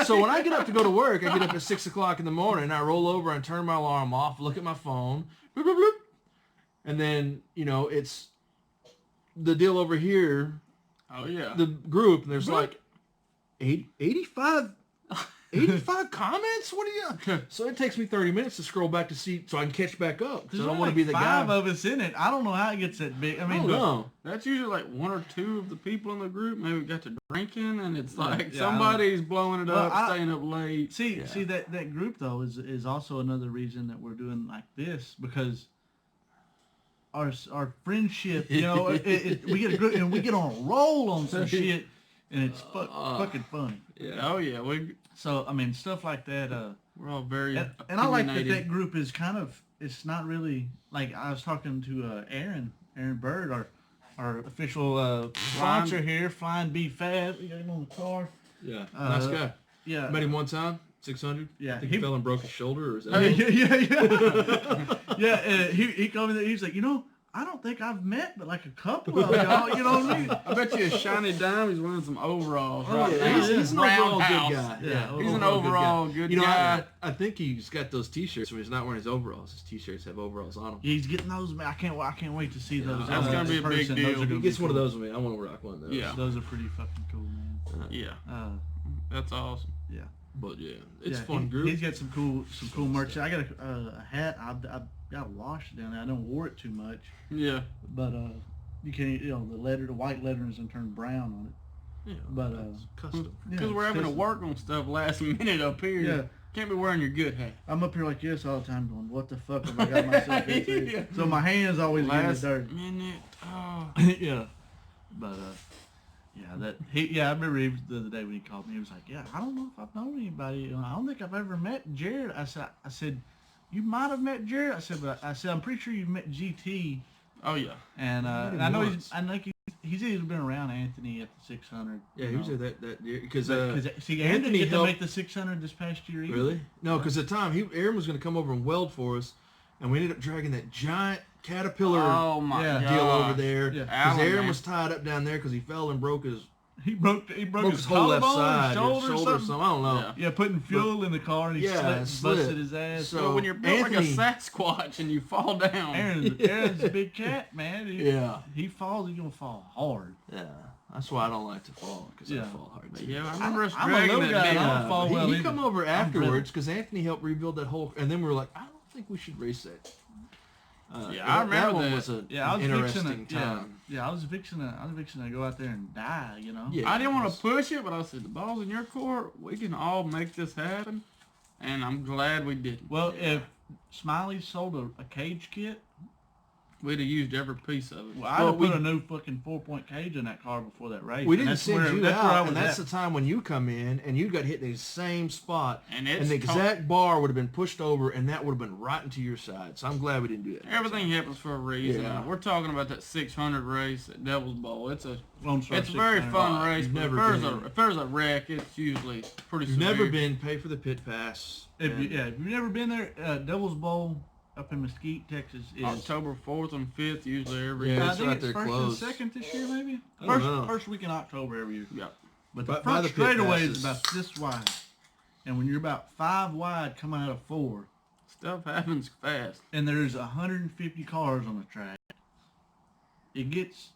So when I get up to go to work, I get up at 6 o'clock in the morning. I roll over and turn my alarm off, look at my phone, bloop, bloop, bloop. And then, it's the deal over here. Oh, yeah. The group, and there's 85 comments? What are you? So it takes me 30 minutes to scroll back to see so I can catch back up. Because I don't want to be the guy. 5 of us in it. I don't know how it gets that big. I mean, no. That's usually like 1 or 2 of the people in the group maybe got to drinking, and it's like somebody's blowing it up, staying up late. See that group though is also another reason that we're doing like this, because our friendship. You know, we get a good and we get on a roll on some shit, and it's fucking funny. Yeah. Oh yeah. So I mean, stuff like that. We're all very and I like that group is kind of. It's not really like I was talking to Aaron Bird, our official sponsor here, Flying B Fab. We got him on the car. Yeah, nice guy. Yeah, met him one time, 600. Yeah, I think he fell and broke his shoulder, or is that? Yeah. He called me. He's like, I don't think I've met but like a couple of y'all. You know what I mean? I bet you a shiny dime. He's wearing some overalls. Right Yeah, now. he's an overall good guy. Yeah, he's an overall good guy. I think he's got those T-shirts when he's not wearing his overalls. His T-shirts have overalls on them. He's getting those. I can't wait to see those. That's gonna be a big deal. He gets one of those with me. I want to rock one of those. Yeah, those are pretty fucking cool, man. Yeah, that's awesome. Yeah, but yeah, it's fun group. He's got some cool merch. I got a hat. I got washed down there. I don't wore it too much. Yeah, but you can the white lettering is gonna turn brown on it. Yeah, but custom. Because we're having to work on stuff last minute up here. Yeah. Can't be wearing your good hat. I'm up here like this all the time going, what the fuck have I got myself into? Yeah. So my hands always get dirty. Minute. Oh. Yeah. But I remember the other day when he called me, he was like, yeah, I don't know if I've known anybody. I don't think I've ever met Jared. I said, you might have met Jared. I said, I'm pretty sure you've met GT. Oh yeah. And I know he's either been around Anthony at the 600. Yeah, he was at that year because Anthony helped to make the 600 this past year. Either. Really? No, because at the time Aaron was going to come over and weld for us, and we ended up dragging that giant Caterpillar deal over there. Because Aaron was tied up down there because he fell and broke his. He broke his whole left side, shoulder or something. I don't know. Yeah, putting fuel in the car and he busted his ass. So when you're built like a Sasquatch and you fall down. Aaron's a big cat, man. He falls, he's gonna fall hard. Yeah, that's why I don't like to fall because I fall hard too. Yeah, I remember us dragging that guy. I don't fall well. He come over afterwards because Anthony helped rebuild that whole, and then we were like, I don't think we should race that. I remember that one was an interesting time. Yeah, I was fixing to go out there and die, Yeah, I didn't want to push it, but I said, the ball's in your court. We can all make this happen, and I'm glad we didn't. Well, if Smiley sold a cage kit, we'd have used every piece of it. Well, I put a new fucking 4-point cage in that car before that race. We didn't send you out, and that's the time when you come in, and you got hit in the same spot, and the exact bar would have been pushed over, and that would have been right into your side. So I'm glad we didn't do that. Everything happens for a reason. Yeah. We're talking about that 600 race at Devil's Bowl. It's a very fun race. But if there's a wreck, it's usually pretty severe. Never been. Pay for the pit pass. If you've never been there, Devil's Bowl up in Mesquite, Texas is October 4th and 5th usually every year. I think it's first and second this year, maybe. First week in October every year. Yeah. But the front straightaway is about this wide, and when you're about 5 wide coming out of 4, stuff happens fast. And there's 150 cars on the track. It gets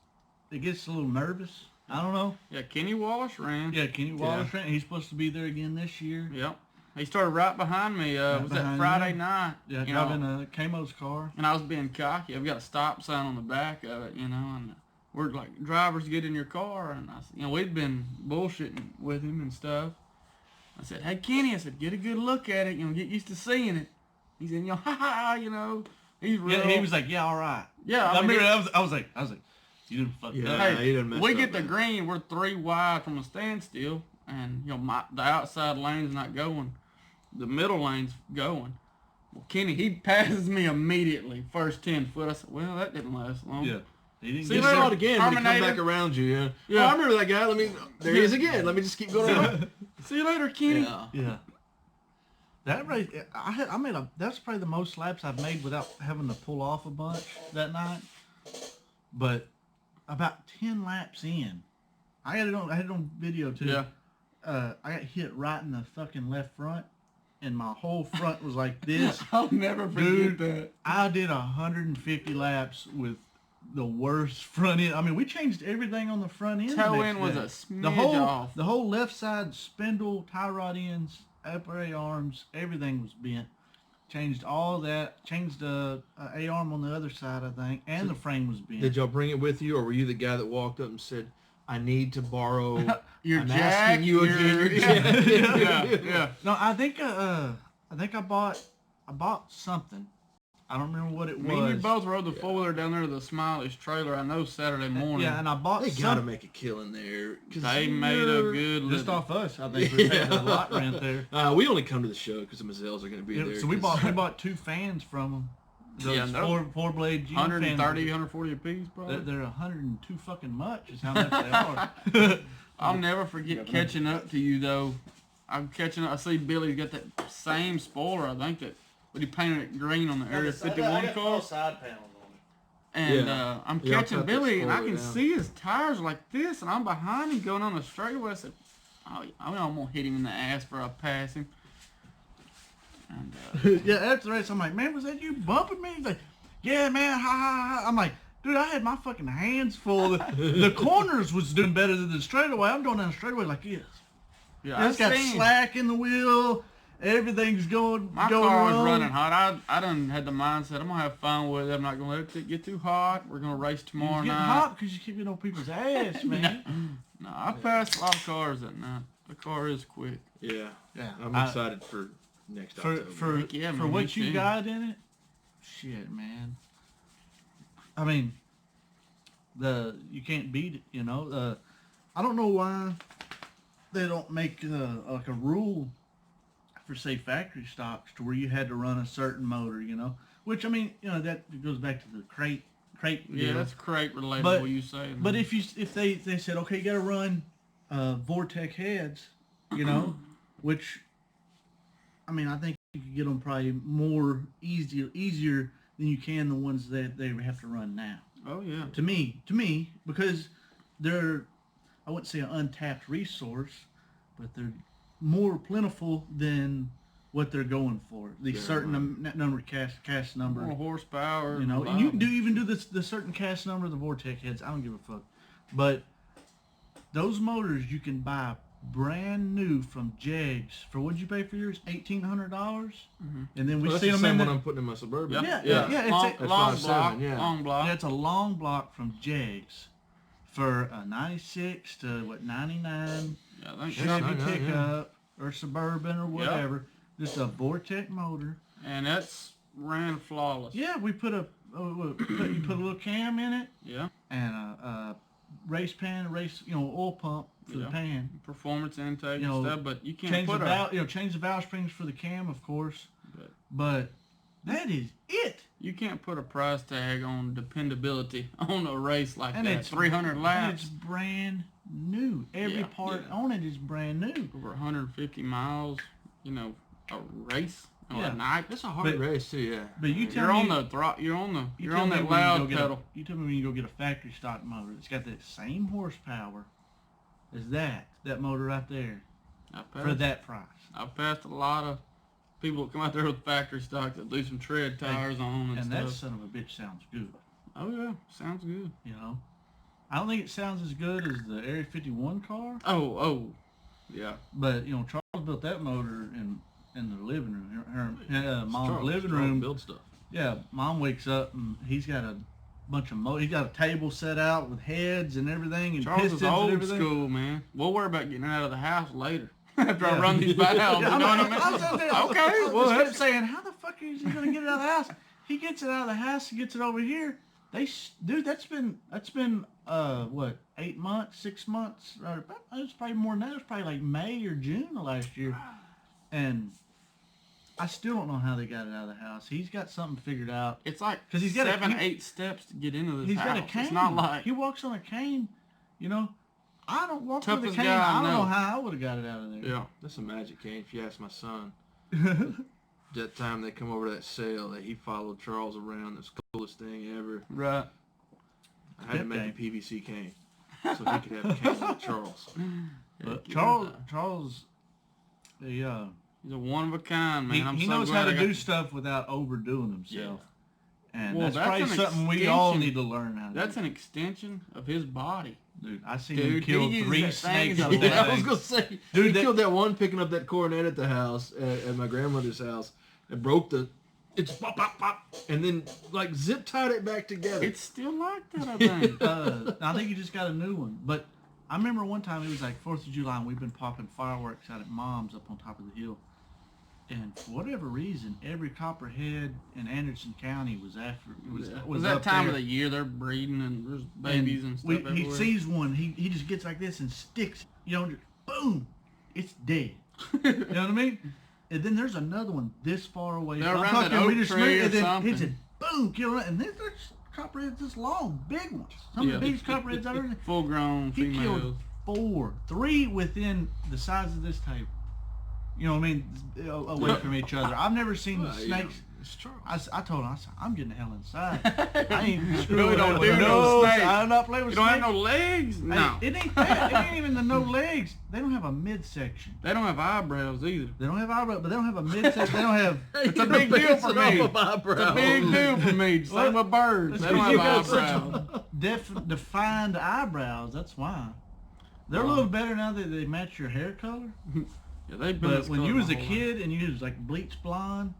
a little nervous. I don't know. Yeah, Kenny Wallace ran. Yeah, Kenny Wallace ran. He's supposed to be there again this year. Yep. He started right behind me. Was that Friday night? Yeah, driving Camo's car. And I was being cocky. I've got a stop sign on the back of it, and we're like, drivers, get in your car. And I said, we'd been bullshitting with him and stuff. I said, hey, Kenny, get a good look at it, get used to seeing it. He said, ha ha, he's real. Yeah, he was like, yeah, all right. Yeah, I was like, you didn't fuck up. Hey, we get the green, we're 3 wide from a standstill, and the outside lane's not going. The middle lane's going. Well, Kenny, he passes me immediately, first 10 foot. I said, well, that didn't last long. Yeah. He didn't get it again when he come back around you. Yeah. Oh, I remember that guy. There he is again. Let me just keep going around. See you later, Kenny. Yeah. That race, that's probably the most laps I've made without having to pull off a bunch that night. But about 10 laps in, I had it on video too. Yeah. I got hit right in the fucking left front. And my whole front was like this. I'll never forget that. I did 150 laps with the worst front end. I mean, we changed everything on the front end. Toe end was a smidge off. The whole left side spindle, tie rod ends, upper A-arms, everything was bent. Changed all that. Changed the A-arm on the other side, I think, and the frame was bent. Did y'all bring it with you, or were you the guy that walked up and said, I need to borrow your I'm jack. Asking you again. Your jack. Yeah. No, I think I bought something. I don't remember what it was. Me and you both rode the 4-wheeler down there to the Smiley's trailer, I know, Saturday morning. Yeah, and I bought They gotta make a killing there. They made a good living. Just off us, I think. We paid a lot rent there. We only come to the show because the Mazels are going to be there. So we bought 2 fans from them. Those four-blade G 130, 140 a piece, probably. They're 102 fucking much is how much they are. I'll never forget catching up to you, though. I'm catching up. I see Billy's got that same spoiler, I think, but he painted it green on the Area 51 car. Side panels on it. And I'm catching Billy, and I can see his tires like this, and I'm behind him going on the straightaway. I said, oh, I'm going to hit him in the ass for I pass him. And, yeah, after the race, I'm like, man, was that you bumping me? He's like, yeah, man, ha, ha, ha. I'm like, dude, I had my fucking hands full. The corners was doing better than the straightaway. I'm going down the straightaway like this. Yeah, it's got slack in the wheel. Everything's going My car was running hot. I done had the mindset, I'm going to have fun with it. I'm not going to let it get too hot. We're going to race tomorrow night. It's getting hot because you keep getting on people's ass, man. No, I passed a lot of cars that night. The car is quick. Yeah. I'm excited for next October. For what you got in it, shit, man. I mean, you can't beat it, you know. I don't know why they don't make like a rule for, say, factory stocks to where you had to run a certain motor, you know. Which, I mean, you know, that goes back to the crate. Yeah, that's crate relatable. You say. But if they said, okay, you got to run Vortec heads, you know, which, I mean, I think you could get them probably more easier than you can the ones that they have to run now. Oh yeah. To me, because they're, I wouldn't say an untapped resource, but they're more plentiful than what they're going for. The certain number of cast number, more horsepower, you know, and you can even do the certain cast number of the Vortec heads. I don't give a fuck. But those motors you can buy brand new from Jegs for, what'd you pay for yours? $1,800. And then we see them in one I'm putting in my Suburban. Yeah. It's a long block. Yeah. Long block. Yeah, it's a long block from Jegs for a 96 to 99 Chevy pickup or Suburban or whatever. Just a Vortec motor. And that's ran flawless. Yeah, we put you put a little cam in it. Yeah. And a race pan, oil pump for the pan. Performance intake and stuff, but you can't change the valve springs for the cam, of course. But that is it. You can't put a price tag on dependability on a race like that. It's 300 laps. And it's brand new. Every part on it is brand new. Over 150 miles, you know, a race on a night. It's a hard race too, yeah. But you're on that loud pedal. You tell me when you go get a factory stock motor. It's got that same horsepower as that motor right there for that price. I've passed a lot of people that come out there with factory stock that do some tread tires on and stuff. And that son of a bitch sounds good. Oh yeah, sounds good. You know, I don't think it sounds as good as the Area 51 car. Oh, yeah. But you know, Charles built that motor in the living room. Her mom's living room. Build stuff. Yeah, Mom wakes up and he's got a bunch of he's got a table set out with heads and everything and Charles pistons is old and everything. School, man. We'll worry about getting out of the house later. After I run these valves, you know what I mean? Okay, well, I kept saying, how the fuck is he gonna get it out of the house? He gets it out of the house, he gets it over here. Dude, that's been what, 8 months, 6 months? It's probably more than that. It was probably like May or June of last year, and I still don't know how they got it out of the house. He's got something figured out. It's like because he's got 8 steps to get into this house. He's got a cane. It's not like he walks on a cane, you know. I don't walk with a cane. I don't know how I would have got it out of there. Yeah, that's a magic cane if you ask my son. That time they come over to that sale that he followed Charles around, that's the coolest thing ever. Right. I had to make a PVC cane so he could have a cane like Charles. But Charles, he's a one of a kind, man. He knows how to do stuff without overdoing himself. Yeah. And that's probably something we all need to learn how to do. That's an extension of his body. Dude, I seen him kill 3 snakes out of that thing. I was going to say, he killed that one picking up that cornet at the house, at my grandmother's house, and broke it's pop, pop, pop, and then, like, zip-tied it back together. It's still like that, I think. I think he just got a new one. But I remember one time, it was like 4th of July, and we've been popping fireworks out at Mom's up on top of the hill. And for whatever reason, every copperhead in Anderson County was after. Was that time of the year they're breeding and there's babies and stuff everywhere? He sees one, he just gets like this and sticks, boom, it's dead. You know what I mean? And then there's another one this far away. They're around that oak tree or something. He said, boom, kill it. And then there's copperheads this long, big ones. Some of the biggest copperheads I've ever seen. Full-grown females. He killed 3 within the size of this table. You know what I mean? Away from each other. I've never seen snakes. It's true. I told him, I'm getting the hell inside. I ain't really don't do no no snakes. I'm not playing with snakes. snakes. You don't have no legs? No. It ain't that. It ain't even the no legs. They don't have a midsection. They don't have eyebrows either. They don't have eyebrows, but they don't have a midsection. They don't have... It's a big deal for me. It's a big deal for me. Same with birds. They don't have eyebrows. Defined eyebrows. That's why. They're a little better now that they match your hair color. Yeah, they've been. But when you was a kid and you was like bleach blonde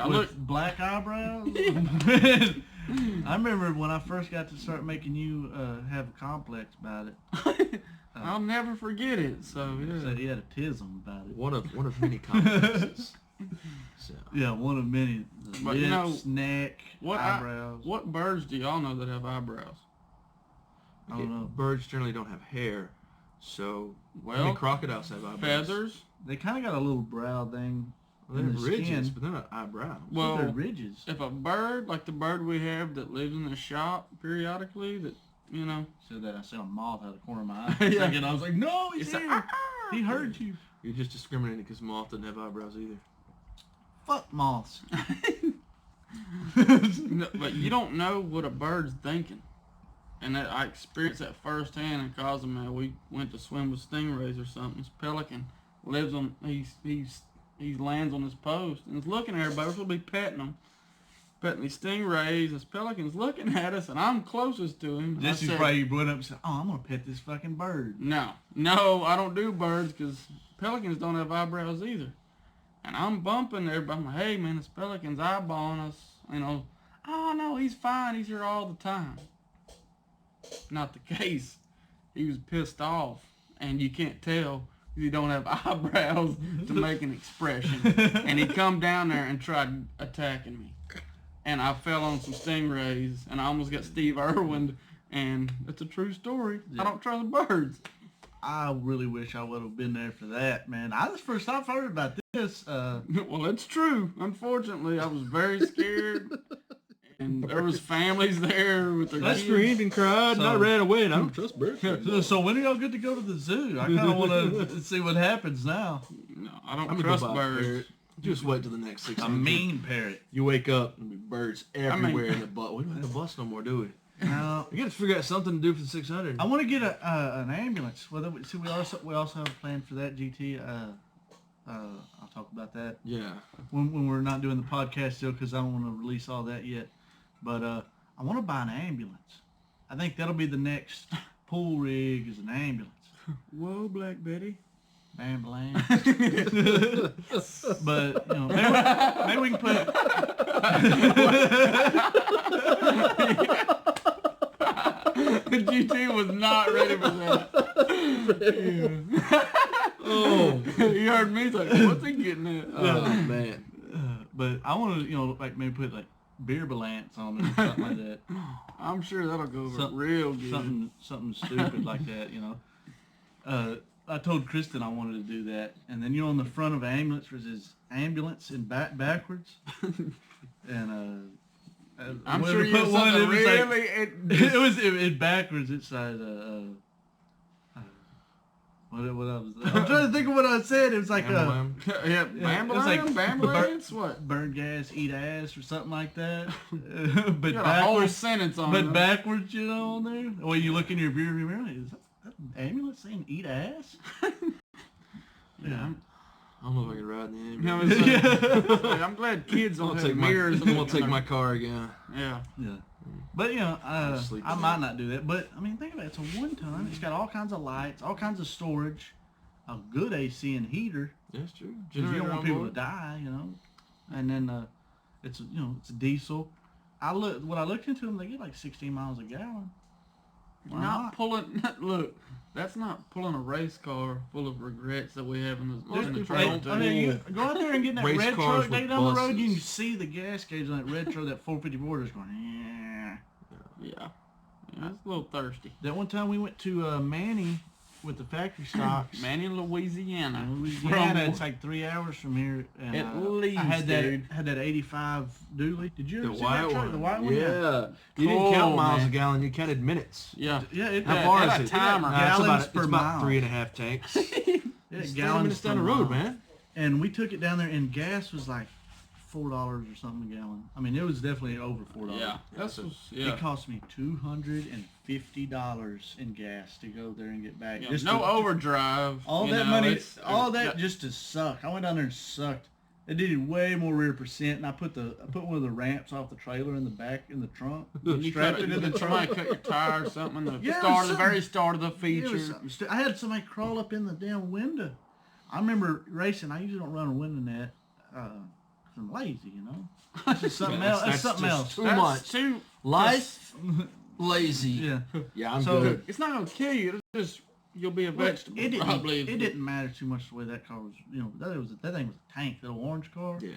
with black eyebrows, I remember when I first got to start making you have a complex about it. I'll never forget it. So yeah, said he had a tism about it. One of many complexes. So. Yeah, one of many. But lips, neck, eyebrows. What birds do y'all know that have eyebrows? I don't know. Birds generally don't have hair, so crocodiles have eyebrows. Feathers. They kind of got a little brow thing. Well, they're ridges, but they're not eyebrows. Well, they're ridges. If a bird, like the bird we have that lives in the shop periodically, that, Said that, I saw a moth out of the corner of my eye. Yeah. I was like, no, he's here. He heard you. You're just discriminating because moth doesn't have eyebrows either. Fuck moths. No, but you don't know what a bird's thinking. And I experienced that firsthand in Cozumel. We went to swim with stingrays or something. This pelican lives on, he lands on his post and is looking at everybody. We're supposed to be petting these stingrays. This pelican's looking at us, and I'm closest to him. This is why you went up and said, oh, I'm going to pet this fucking bird. No, I don't do birds because pelicans don't have eyebrows either. And I'm bumping everybody. I'm like, hey, man, this pelican's eyeballing us. Oh, no, he's fine. He's here all the time. Not the case. He was pissed off, and you can't tell because he don't have eyebrows to make an expression. And he come down there and tried attacking me, and I fell on some stingrays, and I almost got Steve Irwin. And it's a true story. Yeah. I don't trust birds. I really wish I would have been there for that, man. That's the first I've heard about this. Well, it's true. Unfortunately, I was very scared. And there was families there with their kids. I screamed and cried, and I ran away, and I don't trust birds. So when are y'all good to go to the zoo? I kind of want to see what happens now. No, I don't trust birds. Just wait till the next 6 months. A mean parrot. You wake up, and there'll be birds everywhere in the bus. We don't have a bus no more, do we? No. We got to figure out something to do for the 600. I want to get an ambulance. We also have a plan for that, GT. I'll talk about that. Yeah. When we're not doing the podcast still, because I don't want to release all that yet. But I want to buy an ambulance. I think that'll be the next pool rig is an ambulance. Whoa, Black Betty. Ambulance. But, maybe we can put... GT was not ready for that. Oh. He heard me like, what's he getting at? Oh, man. But I want to, maybe put beer balance on it or something like that. I'm sure that'll go over real good. Something stupid like that, I told Kristen I wanted to do that, and then on the front of an ambulance was his ambulance in backwards, and I'm sure you put one. It was really it was in backwards. It said what I was. I'm trying to think of what I said. It was like Bambulance, what? Burn gas, eat ass, or something like that. But you got a whole sentence on. But backwards, on there. When you look in your rearview mirror, is that ambulance saying eat ass? Yeah. I don't know if I can ride in the ambulance. I'm glad kids don't have mirrors. I'm gonna take my car again. Yeah. Yeah. But I might not do that. But I mean, think about it. It's a 1 ton. It's got all kinds of lights, all kinds of storage, a good AC and heater. That's true. You don't want people to die, And then it's it's a diesel. When I looked into them, they get like 16 miles a gallon. not pulling. Look, that's not pulling a race car full of regrets that we have in the trail. I mean, you go out there and get in that Race red cars truck. with Take down the road, you can buses. see the gas gauge on that red truck. That 454 just going. Yeah. Yeah, it's a little thirsty. That one time we went to Manny with the factory stocks. Manny, Louisiana. Louisiana, it's like 3 hours from here. And, At least, I had dude. that 85 dually. Did you The ever see white that truck? one. The white one? Yeah. You didn't Cool, count miles man. a gallon. You counted minutes. Yeah. Yeah, it How Yeah, far it is had a it? timer. It's Gallons about, per it's mile. about 3.5 tanks. Yeah, It's 30 gallons minutes down per the road, mile. man. And we took it down there, and gas was like $4 or something a gallon. I mean, it was definitely over $4. Yeah. It cost me $250 in gas to go there and get back. Yeah, Just no to- overdrive. All you that know, money, it's- all that yeah. just to suck. I went down there and sucked. It did way more rear percent, and I put one of the ramps off the trailer in the back in the trunk. You strapped cut it in the somebody trunk. cut your tire or something. The Yeah, start, the something. very start of the It feature. was something I had somebody crawl up in the damn window. I remember racing. I usually don't run a window net because I'm lazy, you know. That's just something else. That's something just else. Too That's much. too. Life, lazy. Yeah. Yeah, I'm So- good. It's not gonna kill you. It's just you'll be a vegetable. It didn't. probably. It didn't matter too much the way that car was. You know, that thing was a tank, that orange car. Yeah.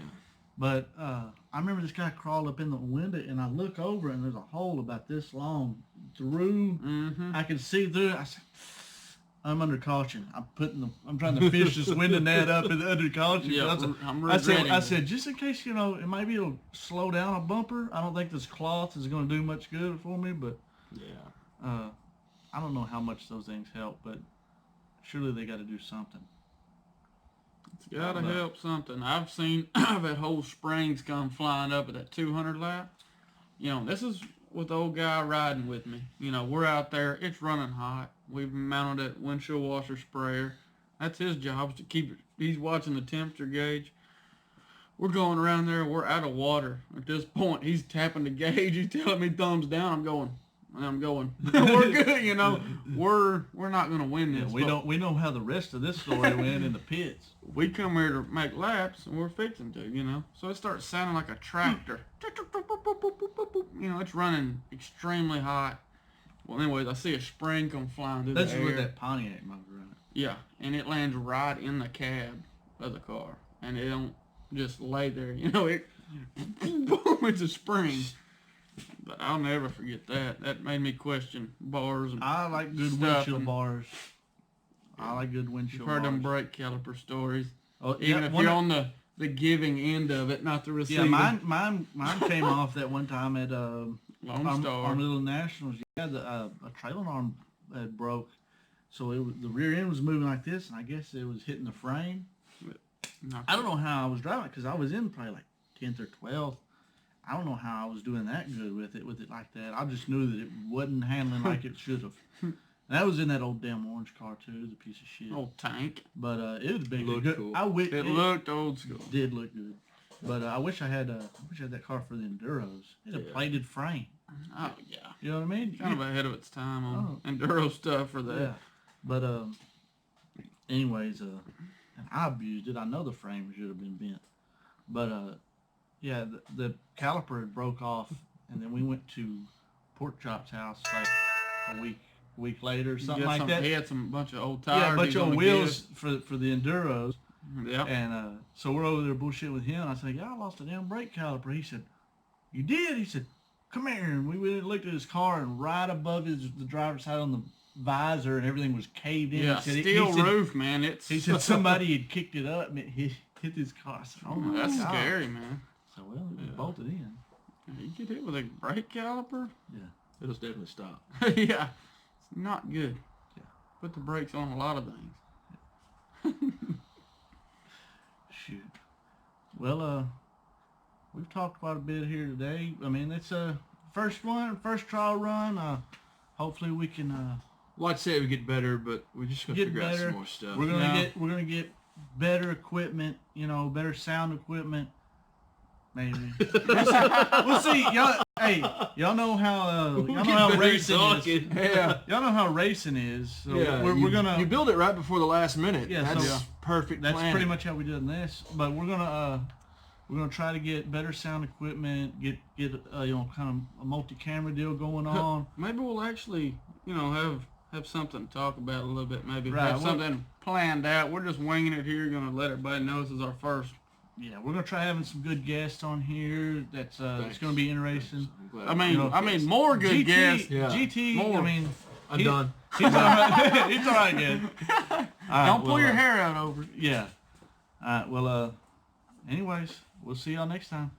But I remember this guy crawled up in the window, and I look over, and there's a hole about this long through. Mm-hmm. I could see through it. I said, "I'm under caution. I'm trying to fish this window net up in under caution." Yeah, I I'm said, regretting I it. said, just in case, you know, maybe it'll slow down a bumper. I don't think this cloth is going to do much good for me, but Yeah. I don't know how much those things help, but surely they got to do something. It's gotta help something. I've had whole springs come flying up at that 200 lap. You know, this is with the old guy riding with me. You know, we're out there. It's running hot. We've mounted a windshield washer sprayer. That's his job, is to keep it. He's watching the temperature gauge. We're going around there. We're out of water. At this point, he's tapping the gauge. He's telling me thumbs down. I'm going. We're good, you know. We're not gonna win this. Yeah, we know how the rest of this story went in the pits. We come here to make laps, and we're fixing to, you know. So it starts sounding like a tractor. You know, it's running extremely hot. Well, anyways, I see a spring come flying through That's the air. where that Pontiac motor running. Yeah, and it lands right in the cab of the car, and it don't just lay there. You know, it boom, it's a spring. But I'll never forget that. That made me question bars and I like good stuff windshield and- bars. I like good windshield You've heard bars. them brake caliper stories. Oh, Even yeah, if one you're of- on the giving end of it, not the receiving. Yeah, mine came off that one time at Lone on Star. Little Nationals. Yeah, a trailing arm had broke, so the rear end was moving like this, and I guess it was hitting the frame. Not I don't know how I was driving it because I was in probably like 10th or 12th. I don't know how I was doing that good with it like that. I just knew that it wasn't handling like it should have. And that was in that old damn orange car too. It was a piece of shit. old tank. But it was big. Looked good. cool. It looked old school. Did look good. But I wish I had that car for the Enduros. It had a Yeah. plated frame. Oh yeah, You know what I mean? kind of ahead of its time on Oh. enduro stuff for that. Yeah. But anyways, and I abused it. I know the frame should have been bent. But yeah, the caliper had broke off, and then we went to Pork Chop's house like a week later or something like that. He had some bunch of old tires. Yeah, a bunch he's of gonna wheels for the Enduros. give. Yep. And so we're over there bullshit with him. I said, "Yeah, I lost a damn brake caliper." He said, "You did?" He said, "Come here." And we went and looked at his car, and right above the driver's side on the visor and everything was caved in. Yeah, He said, steel he said, roof, man. It's He said somebody had kicked it up and it hit his car. I said, "Oh my that's God." scary, man. So well, it was bolted in. You get hit with a brake caliper? It'll definitely stop. Yeah, it's not good. Yeah. Put the brakes on a lot of things. Shoot. Well, we've talked quite a bit here today. I mean, it's a first trial run. Hopefully we can Well, I'd say we get better, but we're just gonna get figure out better. some more stuff. We're Yeah. gonna get better equipment. You know, better sound equipment. Maybe. We'll see. Y'all, hey, y'all know how racing is. Yeah. Y'all know how racing is. So Yeah, we're gonna. You build it right before the last minute. Yeah, That's so- perfect. That's planning. pretty much how we did this. But we're gonna try to get better sound equipment. Get kind of a multi-camera deal going on. Maybe we'll actually, have something to talk about a little bit. Maybe Right, have something planned out. We're just winging it here. Gonna let everybody know this is our first. Yeah, we're gonna try having some good guests on here. That's it's gonna be interesting. I mean, more good guests. Yeah. GT. More. I mean, I'm done. He's all right. He's all right, good. Don't pull your hair out over it. Yeah. All right. Well, anyways, we'll see y'all next time.